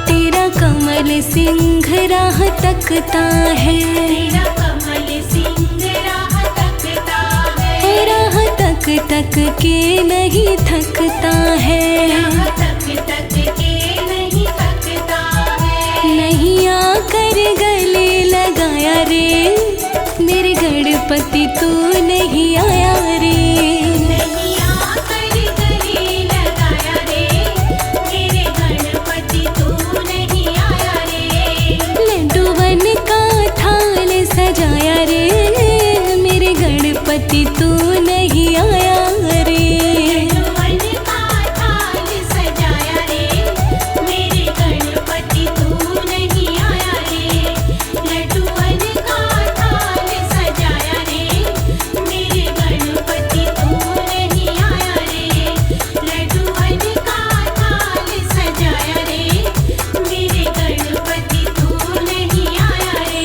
तेरा कमल सिंह राह तकता है, तेरा कमल सिंह राह तकता है, राह तक तक के नहीं थकता है, राह तक तक के नहीं थकता है। नहीं आकर गले लगाया रे, मेरे गणपति तू नहीं आया रे, नहीं आकर गले लगाया रे, मेरे गणपति तू नहीं आया रे। लड्डू बन का थाल सजाया रे, मेरे गणपति तू नहीं आया रे, लड्डूवन का थाल सजाया रे, मेरे गणपति तू नहीं आया रे। लड्डूवन का थाल सजाया रे, मेरे गणपति तू नहीं आया रे। लड्डूवन का थाल सजाया रे, मेरे गणपति तू नहीं आया रे।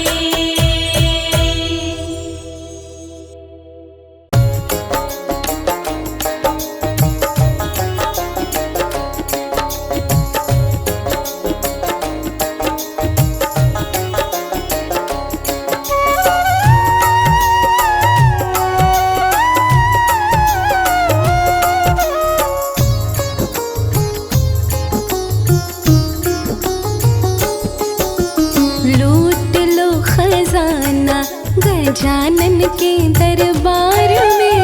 लूट लो खजाना गजानन के दरबार में,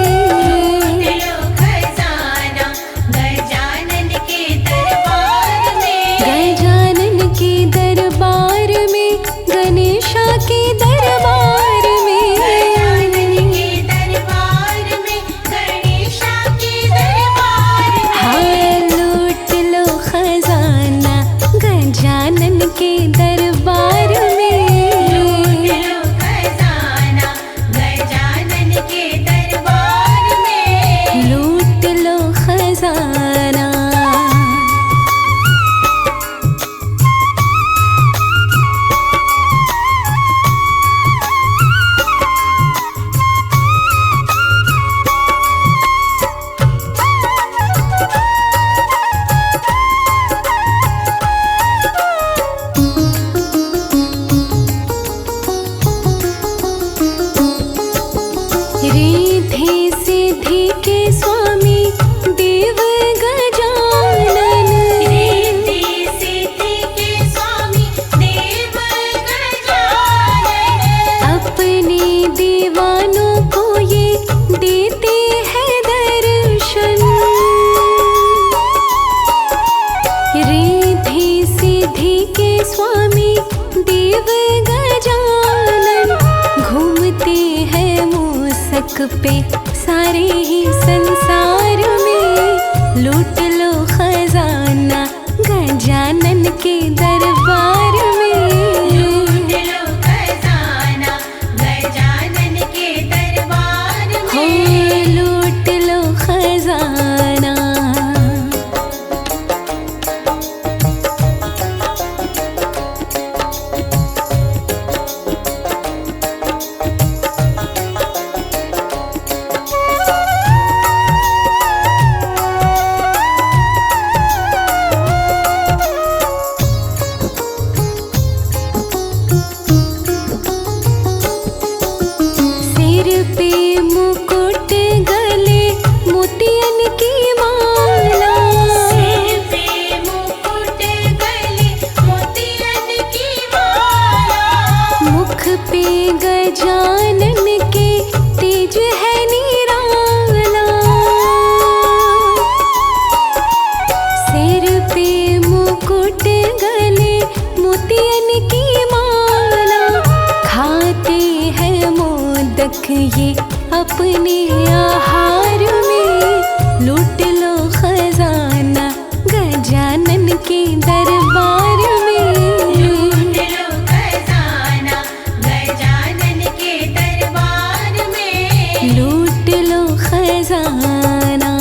लो खजाना गजानन के दरबार में, गजानन के दरबार में, गणेशा के दरबार में, गजानन के दरबार में, गणेशा के दरबार में। हाँ लूट लो खजाना गजानन के दरबार में, लो खजाना गजानन के दरबार में, लूट लो खजाना। रिद्धि सिद्धि के स्वामी देव गजानन, रिद्धि सिद्धि के स्वामी देव गजानन, अपने दीवानों को ये देते हैं दर्शन। रिद्धि सिद्धि के स्वामी देव गजानन, घूमते हैं मूसक पे सारे ही संसार में, लूट लो खजाना गजानन के दरबार में, लो खजाना गजानन के दरबार हो में, लूट लो खजाना। सिर पे मुकुट गले मोतियन की माला, सिर पे मुकुट गले मोतियन की माला, मुख पे गजानन के तेज है निराला, सिर पे मुकुट गले मोतियन की माला, खाते हैं मोदक ये अपने आहार में, लूट लो खजाना गजानन के दरबार में, लो खजाना गजानन के दरबार में, लूट लो खजाना।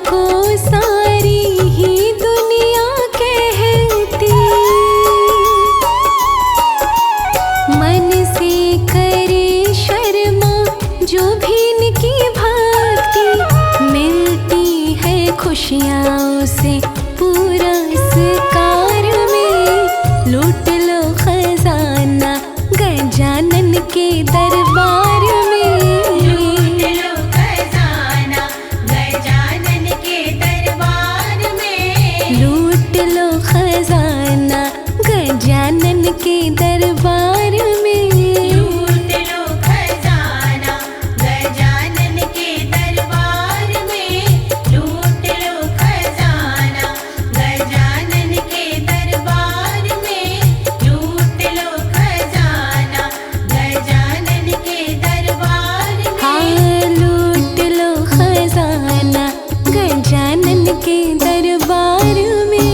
को सारी ही दुनिया कहती, मन से करे शर्मा जो भी इनकी भक्ति, मिलती है खुशियाँ उसे पूरा इस कार में। लूट लो खजाना गजानन के दरबार में, लूट लो खजाना गजानन के दरबार में, लूट लो खजाना गजानन के दरबार में, लूट लो खजाना गजानन के दरबार में, लूट लो खजाना गजानन के दरबार में, लूट लो खजाना गजानन के दरबार में। हाँ लूट लो खजाना गजानन के दरबार में।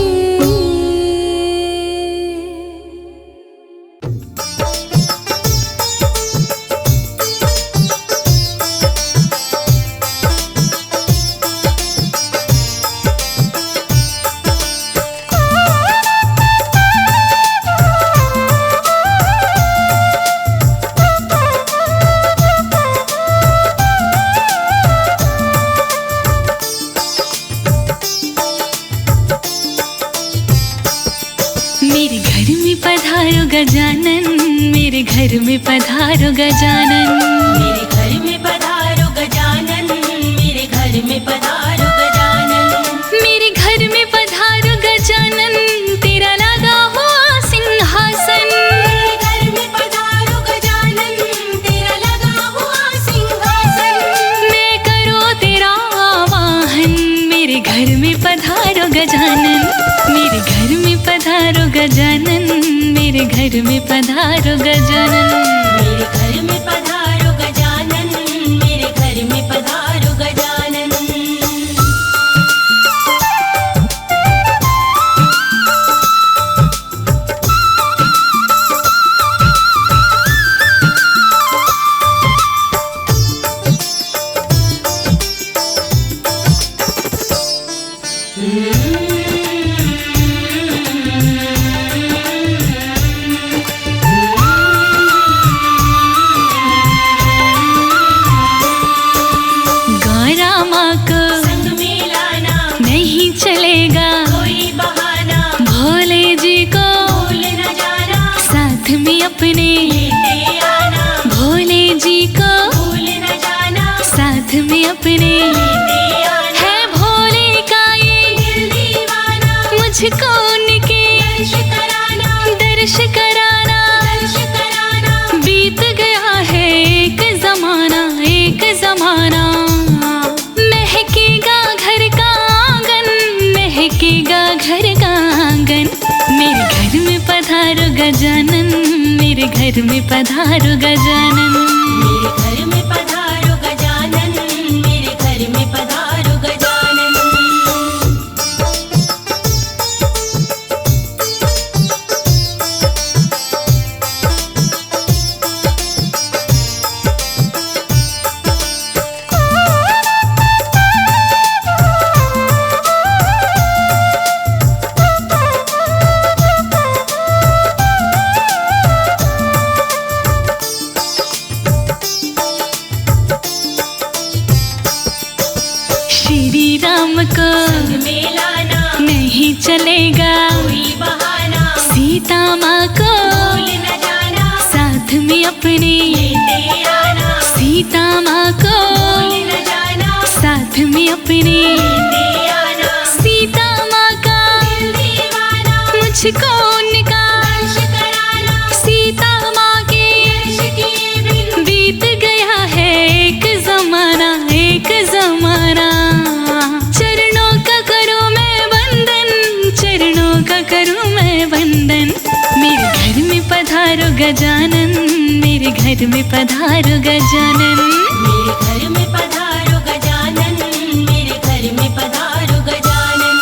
मेरे घर में पधारो गजानन, मेरे घर में पधारो गजानन, मेरे घर में पधारो गजानन, मेरे घर में पधारो गजानन, मेरे घर में पधारो गजानन, तेरा लगा हुआ सिंहासन। मेरे घर में पधारो गजानन, तेरा लगा हुआ सिंहासन। मैं करो तेरा आवाहन, मेरे घर में पधारो गजानन, मेरे घर में पधारो गजानन, मेरे घर में पधारो गजानन, मेरे घर में पधारो गजानन, मेरे घर में पधारो गजानन। गौरा माँ को संग में लाना नहीं चलेगा, कोई बहाना, भोले जी को भूल न जाना, साथ में अपने, लेते आना, भोले जी को भूल न जाना, साथ में अपने। लेते आना, है भोले का ये दिल दीवाना, मुझको उनके दर्श कराना, दर्श कराना। दर्श कराना। बीत गया है एक जमाना, एक जमाना, महकेगा घर का आंगन, महकेगा घर का आंगन। मेरे घर में पधारो गजानन, मेरे घर में पधारो गजानन, मेरे घर में पधारो गजानन, मेरे घर में पधारो गजानन। श्री राम को संग में लाना, नहीं चलेगा, कोई बहाना, सीता माँ को भूल न जाना, साथ में अपने, लेते आना, सीता माँ को भूल न जाना, साथ में अपने। लेते आना, सीता माँ का दिल दीवाना, मुझको उनका दर्श कराना, सीता माँ के दर्श किए बिन बीत गया है एक जमाना, एक जमाना। चरणों का करूँ मैं वंदन, चरणों का करूँ मैं वंदन। मेरे घर में पधारो गजानन, मेरे घर में पधारो गजानन, मेरे घर में पधारो गजानन, मेरे घर में पधारो गजानन।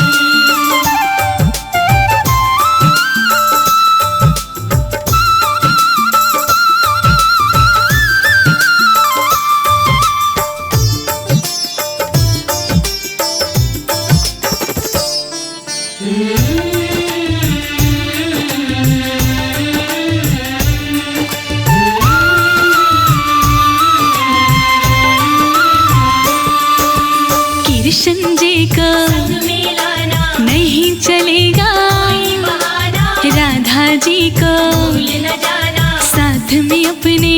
कृष्ण जी को संग मिलाना नहीं चलेगा, कोई बहाना राधा जी को भूल न जाना साथ में अपने,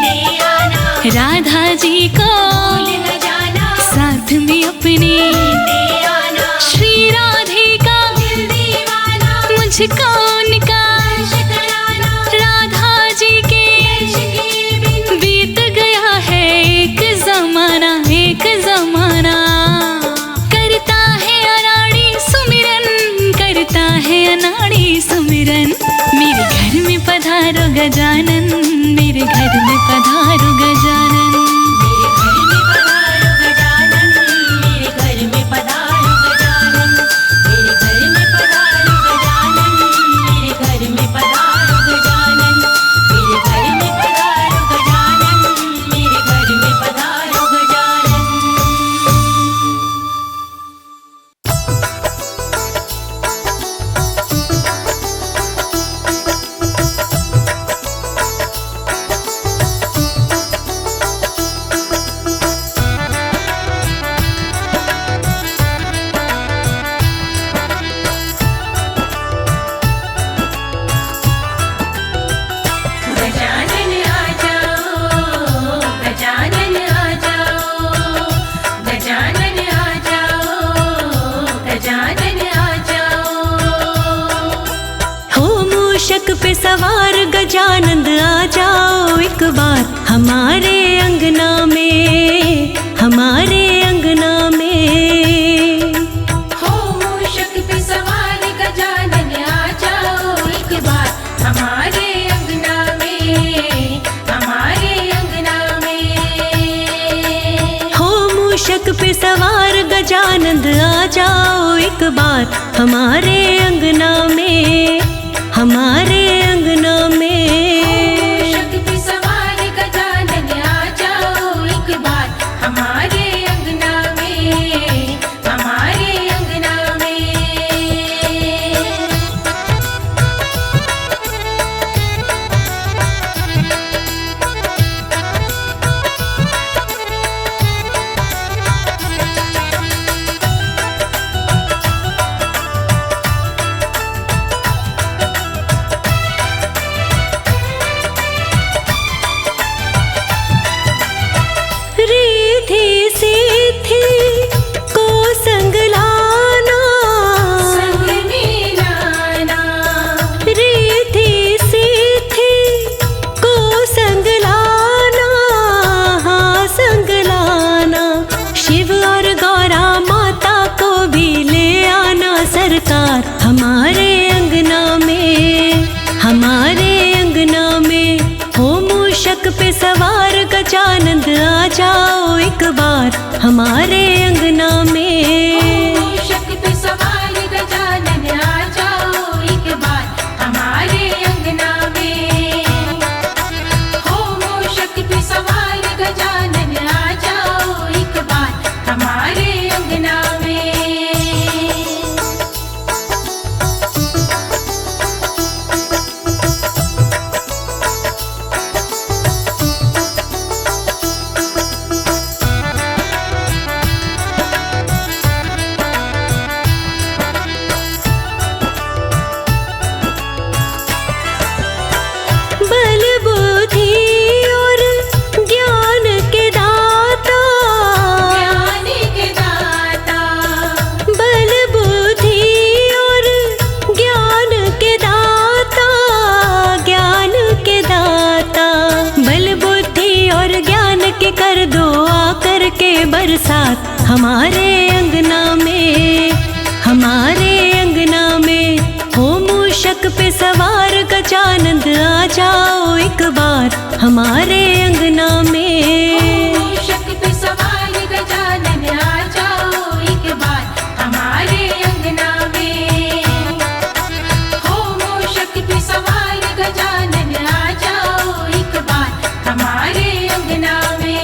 ले आना राधा जी को भूल न जाना साथ में अपने। ले आना श्री राधे का दिल दीवाना मुझको उनका दर्श कराना राधा जी के दर्श के बिन बीत गया है एक जमाना, एक जमाना। करता है अनाड़ी सुमिरन, करता है अनाड़ी सुमिरन। मेरे घर में पधारो गजानन, मेरे घर में पधारो गजानन। मेरे घर में पधारो गजानन, मेरे घर में पधारो गजानन, मेरे घर में पधारो गजानन, मेरे घर में पधारो गजानन, मेरे घर में पधारो गजानन। गजानन आ जाओ, गजानन आ जाओ, गजानन आ जाओ, गजानन आ जाओ। हो मूषक पे सवार गजानंद आ जाओ एक बार हमारे अंगना में, हमारे अंगना में। हो मूषक पे सवार गजानन आ जाओ एक बार हमारे अंगना में, हमारे अंगना में। हो मूषक पे सवार गजानंद आ जाओ एक बार हमारे अंगना में, हमारे अंगना में। मूषक पे सवार गजानन आ जाओ एक बार हमारे अंगना में, हमारे अंगना में। रिद्धि सिद्धि को संग लाना, संग मिलाना रिद्धि सिद्धि को संग लाना, हाँ संग लाना। शिव और गौरा माता को भी ले आना सरकार हमारे अंगना में, हमारे अंगना में। हो मूषक पे सवार गजानंद आ जाओ एक बार हमारे अंगना में। मूषक पे सवार गजानन आ जाओ एक बार हमारे अंगना में। हो मूषक पे सवार गजानन आ जाओ एक बार हमारे अंगना में। बल बुद्धि और ज्ञान के दाता, ज्ञान के दाता बल बुद्धि और ज्ञान के दाता, ज्ञान के दाता। बल बुद्धि और ज्ञान के कर दो आकर के बरसात हमारे अंगना में, हमारे अंगना में। हो मूषक पे सवार गजानंद आ जाओ एक बार हमारे अंगना में। मूषक पे सवार गजानन आ जाओ एक बार हमारे अंगना में। हो मूषक पे सवार गजानन आ जाओ एक बार हमारे अंगना में।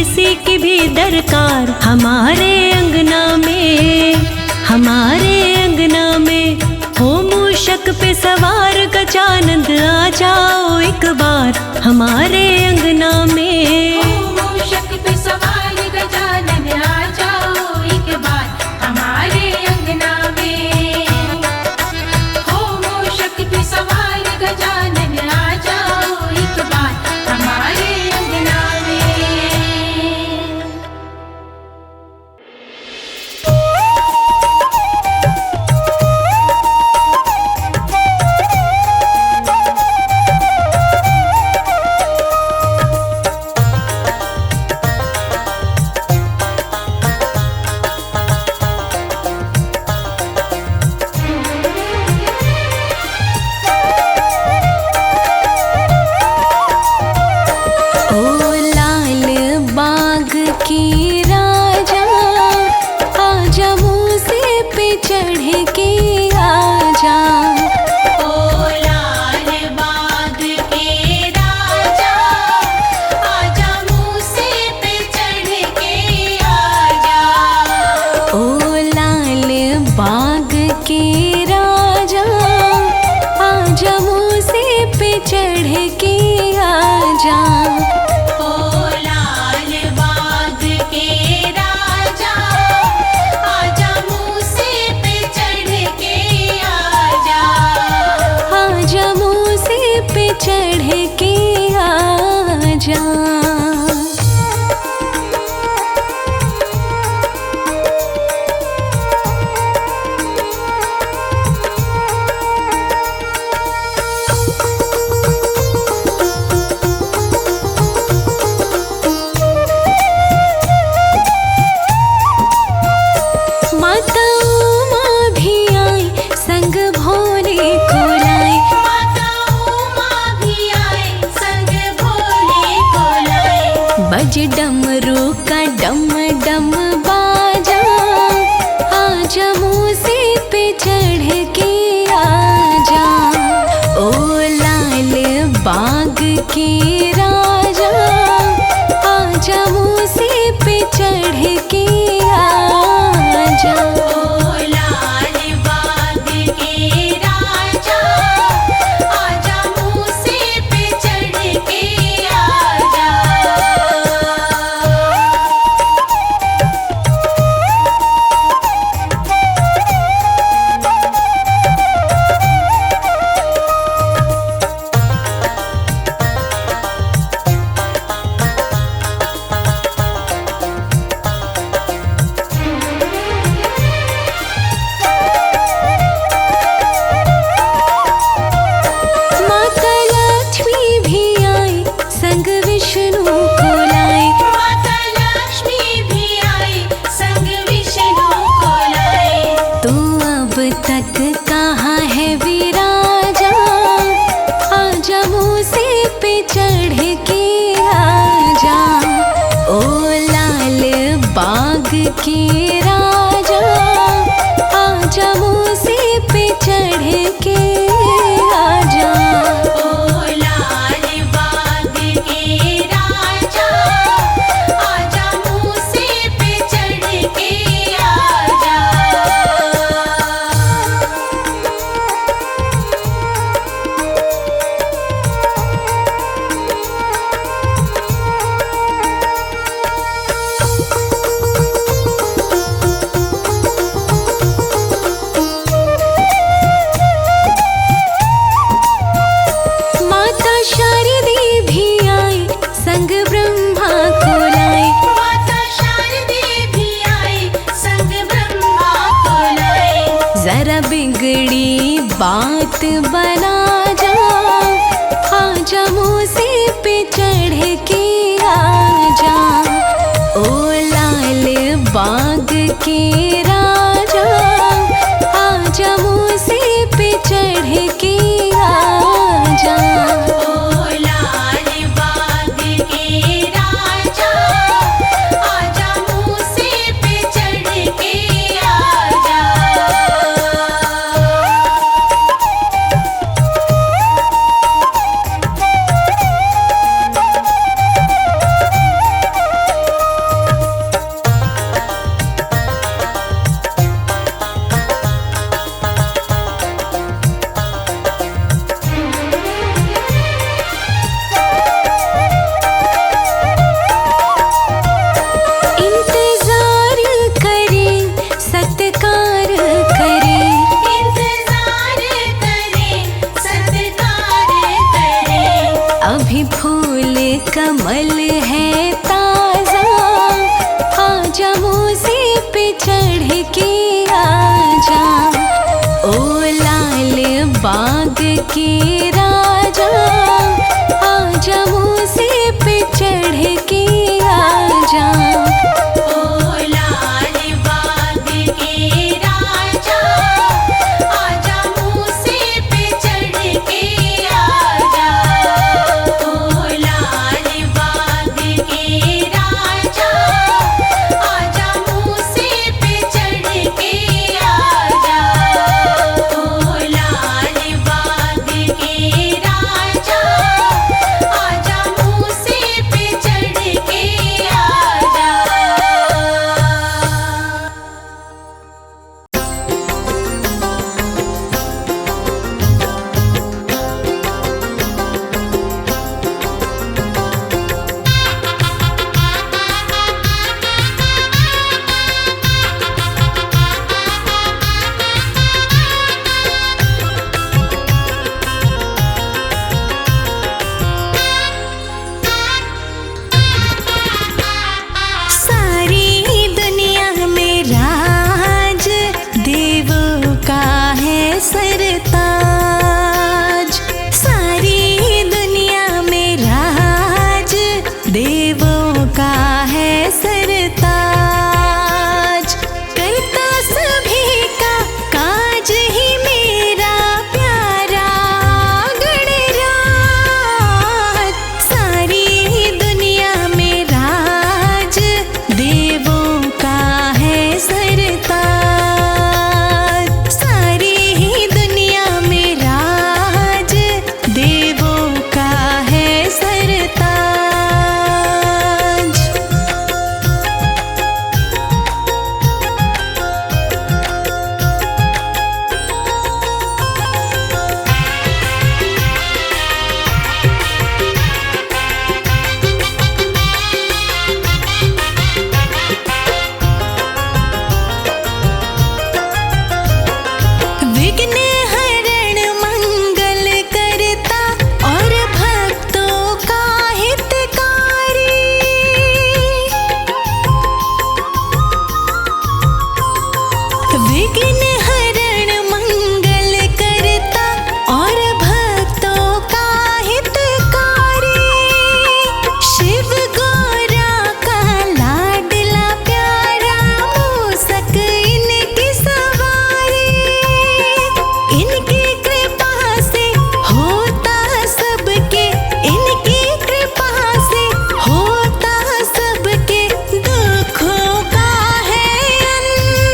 किसी की भी दरकार हमारे अंगना में, हमारे अंगना में। हो मूषक पे सवार गजानंद आ जाओ एक बार हमारे अंगना में। मूषक पे सवार गजानन आ जाओ एक बार हमारे अंगना में। हो मूषक पे सवार गजानन आ जाओ एक बार हमारे अंगना में। बज डमरू का डम डम बाजा, आजा मूसे पे चढ़ के आजा, ओ लाल बाग के राजा, आजा मूसे पे चढ़ के आजा। के राजा आजा मूसे पे चढ़ के आजा, ओ लाल बाग के राजा आजा मूसे पे चढ़ के आजा। जरा बिगड़ी बात बना जा, आजा मूसे पे चढ़ के आजा, ओ लाल बाग के राजा आजा मूसे पे चढ़ के आजा, ओ लाल बाग के राजा आजा मूसे पे चढ़ के आजा। के आजा, ओ लाल बाग के राजा, आजा मूसे पे चढ़ के आजा। ओ लाल बाग के राजा, आजा मूसे पे चढ़ के आजा। ओ लाल बाग के राजा, आजा मूसे पे चढ़ के आजा। ओ लाल बाग के राजा, आजा मूसे पे चढ़ के आजा। सारी दुनिया में राज देवों का है सरताज, सारी दुनिया में राज देवों का है सरताज। करता सभी का काज ही मेरा प्यारा गणराज, सारी दुनिया में राज देवों का है सरताज, सारी दुनिया में राज देवों का है सरताज। विघ्न हरण मंगल करता और भक्तों का हितकारी, विघ्न हरण मंगल करता और भक्तों का हितकारी। शिव गौरा का लाडला प्यारा मूसक इनकी सवारी, इनकी कृपा से होता सबके, इनकी कृपा से होता सबके दुखों का है अंत।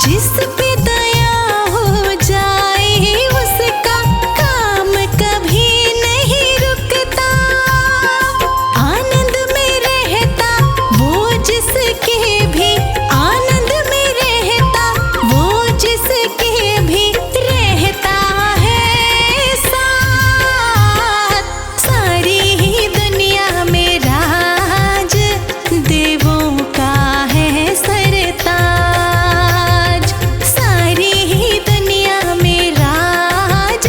जिस पे दया हो जाए उसका काम कभी नहीं रुकता। आनंद में रहता वो जिसके भी, आनंद में रहता वो जिसके भी रहता है साथ। सारी ही दुनिया में राज देवों का है सरताज। सारी ही दुनिया में राज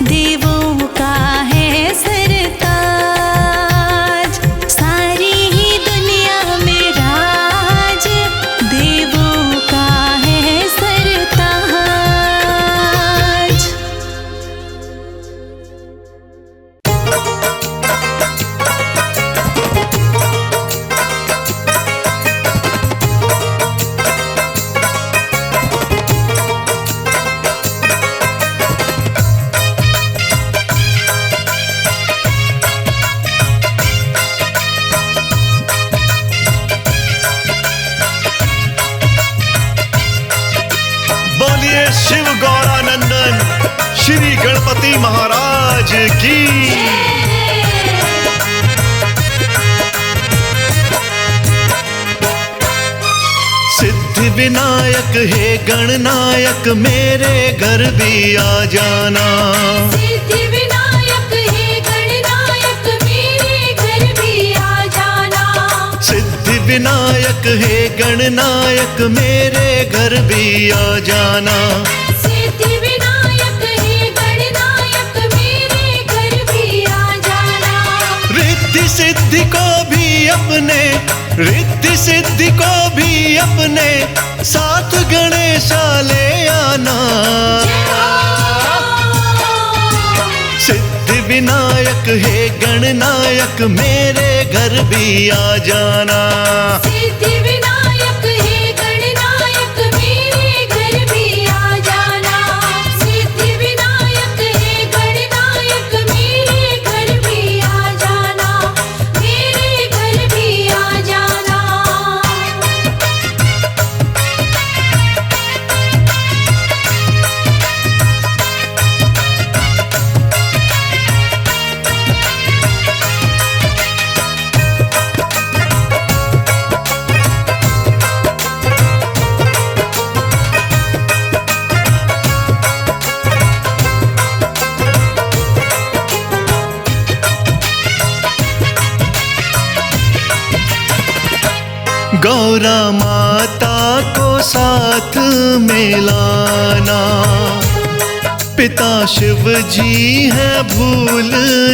देवों का है सरताज। सारी ही दुनिया में राज देवों का है सरताज। बोलिए शिव गौरानंदन श्री गणपति महाराज की। सिद्धि विनायक हे गणनायक मेरे घर भी आ जाना। सिद्धि विनायक हे गणनायक मेरे घर भी आ जाना। सिद्धि विनायक हे गणनायक मेरे घर भी आ जाना। सिद्धि विनायक हे गणनायक मेरे घर भी आ जाना। रिद्धि सिद्धि को भी अपने, रिद्धि सिद्धि को भी अपने साथ गणेशा ले आना। सिद्धि विनायक हे गणनायक मेरे घर भी आ जाना। सिद्धि विनायक हे गणनायक मेरे घर भी आ जाना। सिद्धि विनायक हे गणनायक मेरे घर भी आ जाना। मेरे घर भी आ जाना। गौरा माता को साथ में लाना। पिता शिव जी है भूल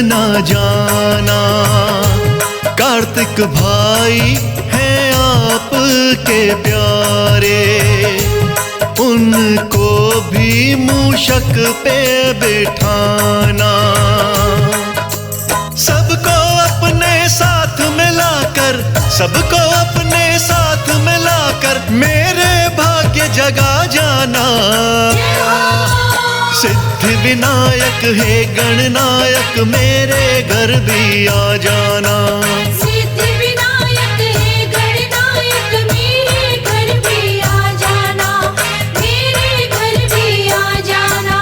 ना जाना। कार्तिक भाई हैं आपके प्यारे, उनको भी मूषक पे बिठाना। सबको अपने साथ मिलाकर, सबको अपने साथ मिलाकर मेरे भाग्य जगा जाना। सिद्धि विनायक हे गणनायक मेरे घर भी आ जाना। सिद्धि विनायक हे गणनायक मेरे घर भी आ जाना। मेरे घर भी आ जाना।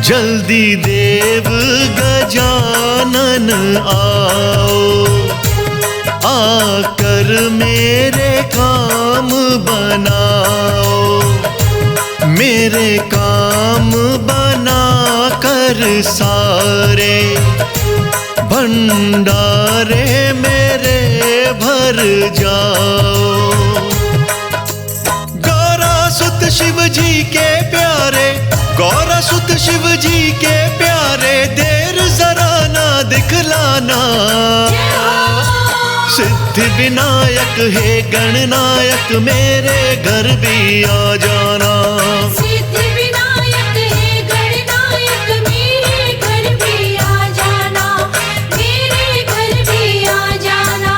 जल्दी देव गजानन आओ, आकर मेरे काम बनाओ। मेरे काम बना कर सारे भंडारे मेरे भर जाओ। गौरा सुत शिव जी के प्यारे, गौरा सुत शिव जी के प्यारे, देर जरा ना दिखलाना। सिद्धि विनायक हे गणनायक मेरे घर भी आ जाना। सिद्धि विनायक हे गणनायक मेरे घर भी आ जाना, मेरे घर भी आ जाना।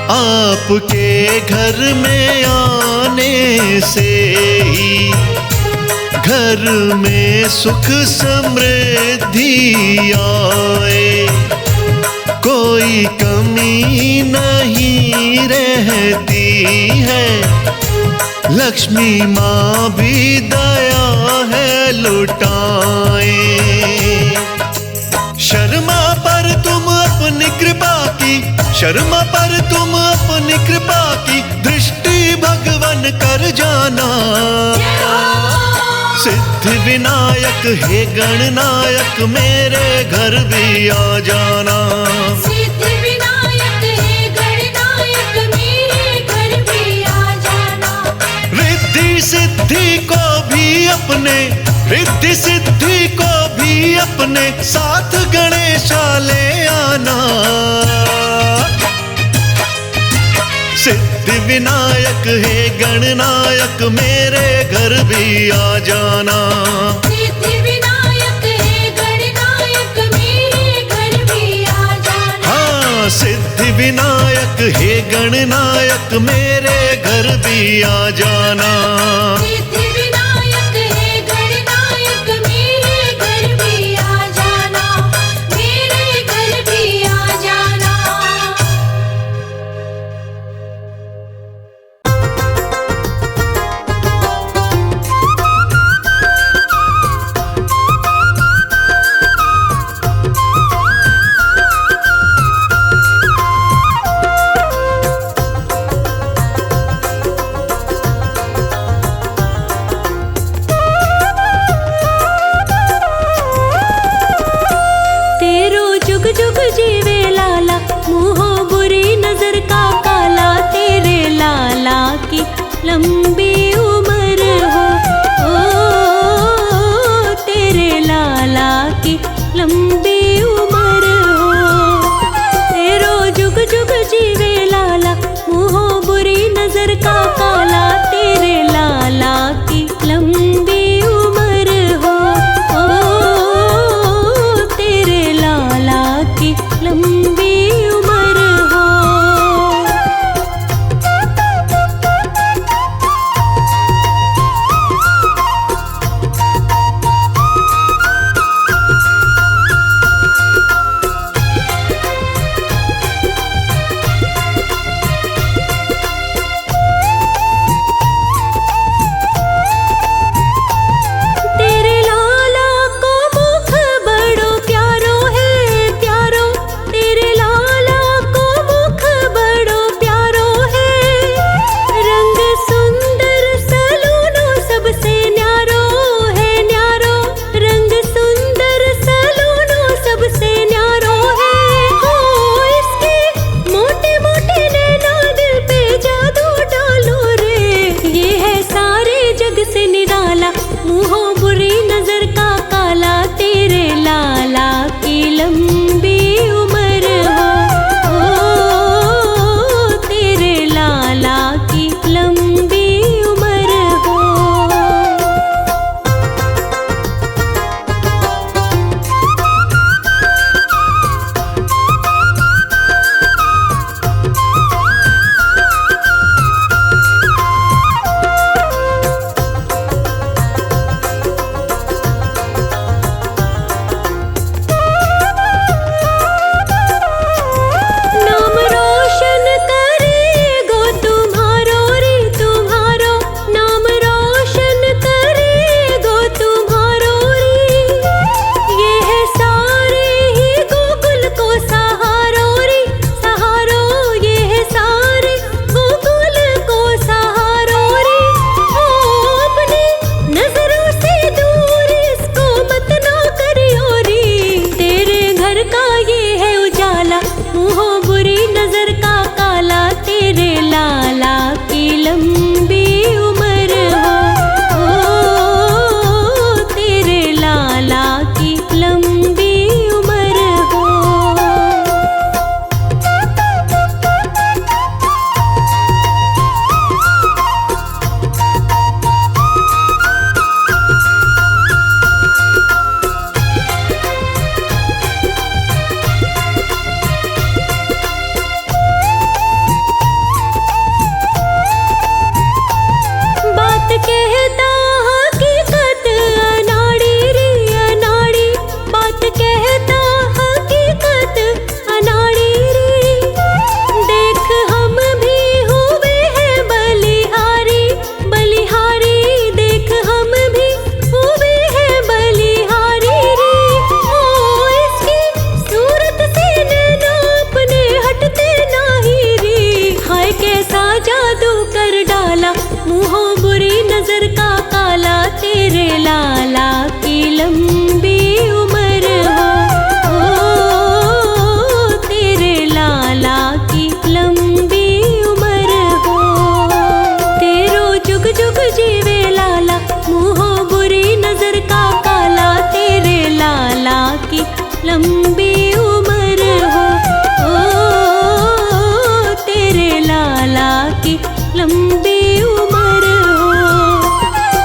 आपके घर में आने से ही घर में सुख समृद्धि आए, कोई कमी नहीं रहती है। लक्ष्मी माँ भी दया है लुटाए। शर्मा पर तुम अपनी कृपा की, शर्मा पर तुम अपनी कृपा की दृष्टि भगवन कर जाना। सिद्धि विनायक हे गणनायक मेरे घर भी आ जाना। सिद्धि विनायक हे गणनायक मेरे घर भी आ जाना। रिद्धि सिद्धि को भी अपने, रिद्धि सिद्धि को भी अपने साथ गणेशा ले आना। सिद्धि विनायक हे गणनायक मेरे घर भी आ जाना। सिद्धि विनायक हे गणनायक मेरे घर भी आ जाना। हाँ, सिद्धि विनायक हे गणनायक मेरे घर भी आ जाना। सिद्धि विनायक हे गणनायक मेरे घर भी आ जाना, मेरे घर भी आ जाना। लंबी उम्र हो, ओ तेरे लाला की लंबी उम्र हो। तेरो जुग जुग जीवे लाला, मुँहो बुरी नजर का काला। तेरे लाला की लंबी उम्र हो, ओ तेरे लाला की लंबी उम्र हो। नजर का काला, तेरे लाला की लंबी उम्र हो। ओ तेरे लाला की लंबी उम्र हो। तेरो जुग जुग जीवे लाला, मुँहो बुरी नजर का काला, तेरे लाला की लंबी उम्र हो। ओ तेरे लाला की लंबी उम्र हो।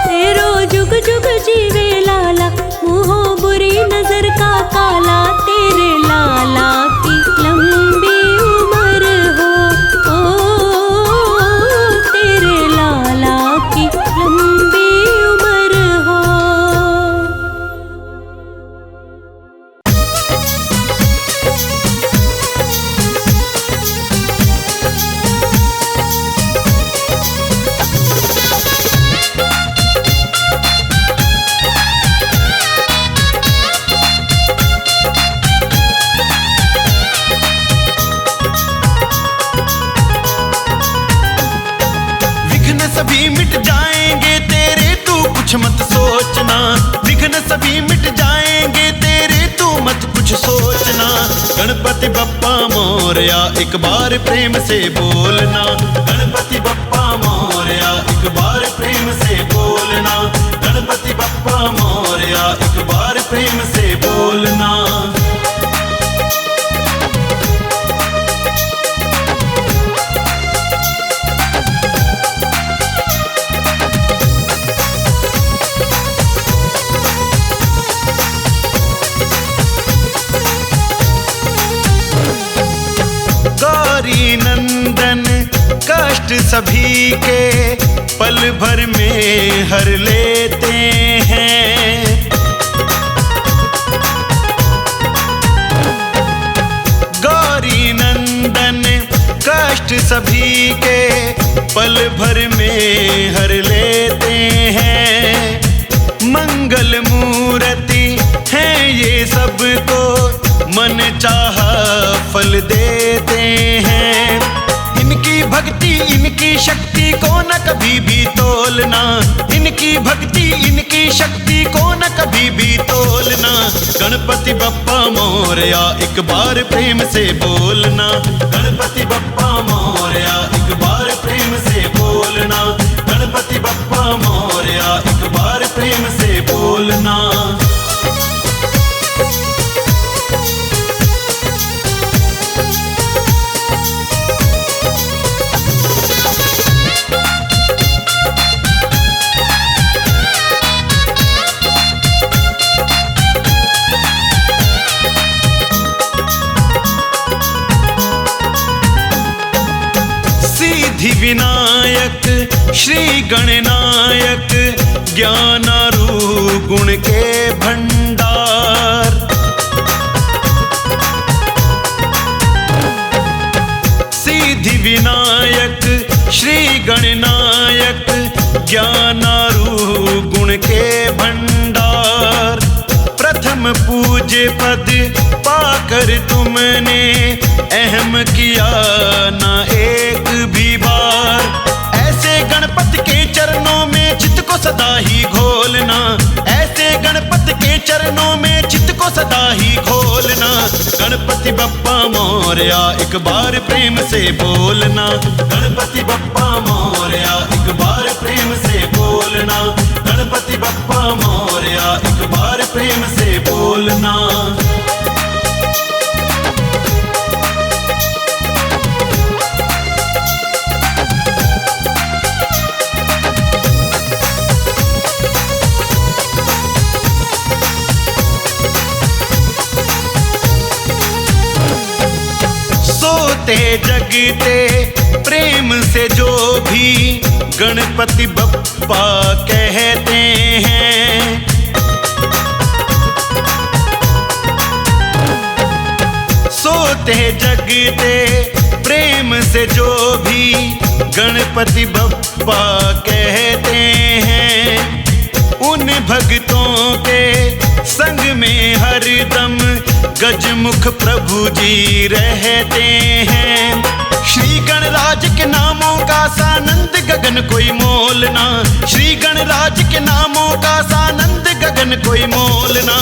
तेरो जुग जुग जीवे लाला, मुँहो बुरी नजर का काला, तेरे लाला की लंबी उम्र हो। ओ तेरे लाला की लंबी उम्र हो। विघ्न सभी मिट जाएंगे तेरे, तू कुछ मत सोचना। विघ्न सभी मिट जाएंगे तेरे, तू मत कुछ सोचना। गणपति बप्पा मोरया एक बार प्रेम से बोलना। गणपति बप्पा मोरया एक बार प्रेम से बोलना। गणपति बप्पा मोरया एक बार प्रेम से बोलना। गौरी नंदन कष्ट सभी के पल भर में हर लेते हैं। गौरी नंदन कष्ट सभी के पल भर में हर लेते हैं। मंगल मूर्ति हैं ये सबको, मन चाहा फल देते हैं। इनकी भक्ति इनकी शक्ति को न कभी भी तोलना। इनकी भक्ति इनकी शक्ति को न कभी भी तोलना। गणपति बप्पा मोरया एक बार प्रेम से बोलना। गणपति बप्पा मोरया एक बार प्रेम से बोलना। गणपति बप्पा मोरया एक बार प्रेम से बोलना। सिद्धि विनायक श्री गणनायक, ज्ञानारू गुण के भंडार। सिद्धि विनायक श्री गणनायक, ज्ञानारू गुण के भंडार। प्रथम पूज्य पद पाकर तुमने अहम किया ना एक भी बार। ऐसे गणपति के चरणों में चित्त को सदा ही घोलना। ऐसे गणपति के चरणों में चित्त को सदा ही घोलना। गणपति बप्पा मोरया एक बार प्रेम से बोलना। गणपति बप्पा मोरया एक बार प्रेम से बोलना। गणपति बप्पा मोरया एक बार प्रेम से बोलना। सोते जगते प्रेम से जो भी गणपति बप्पा कहते हैं। सोते जगते प्रेम से जो भी गणपति बप्पा कहते हैं। उन भक्तों के संग में हरदम गजमुख प्रभु जी रहते हैं। श्री गणराज के नामों का सानंद गगन गगन कोई मोल ना, श्री गणराज के नामों का सानंद गगन कोई मोल ना।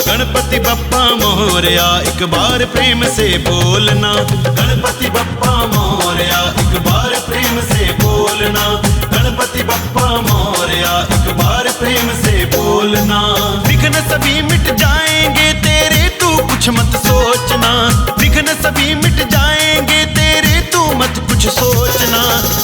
गणपति बप्पा मोरया एक बार प्रेम से बोलना, गणपति बप्पा मोरया एक बार प्रेम से बोलना, गणपति बप्पा मोरया एक बार प्रेम से बोलना। विघ्न सभी मिट जाएंगे तेरे, तू कुछ मत सोचना, विघ्न सभी मिट जाएंगे तेरे, तू मत कुछ सोचना।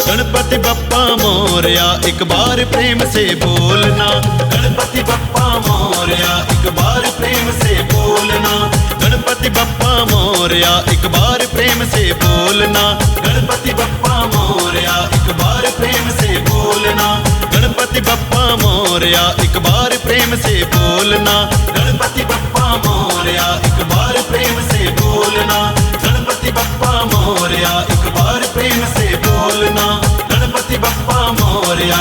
गणपति बप्पा मोरया एक बार प्रेम से बोलना, गणपति बप्पा मोरया एक बार प्रेम से बोलना, गणपति बप्पा मोरया एक बार प्रेम से बोलना, गणपति बप्पा मोरया एक बार प्रेम से बोलना, गणपति बप्पा मोरया एक बार प्रेम से बोलना, गणपति बप्पा मोरया एक बार प्रेम से बोलना, गणपति बप्पा मोरया एक बार प्रेम से बोलना, गणपति बप्पा मोरया।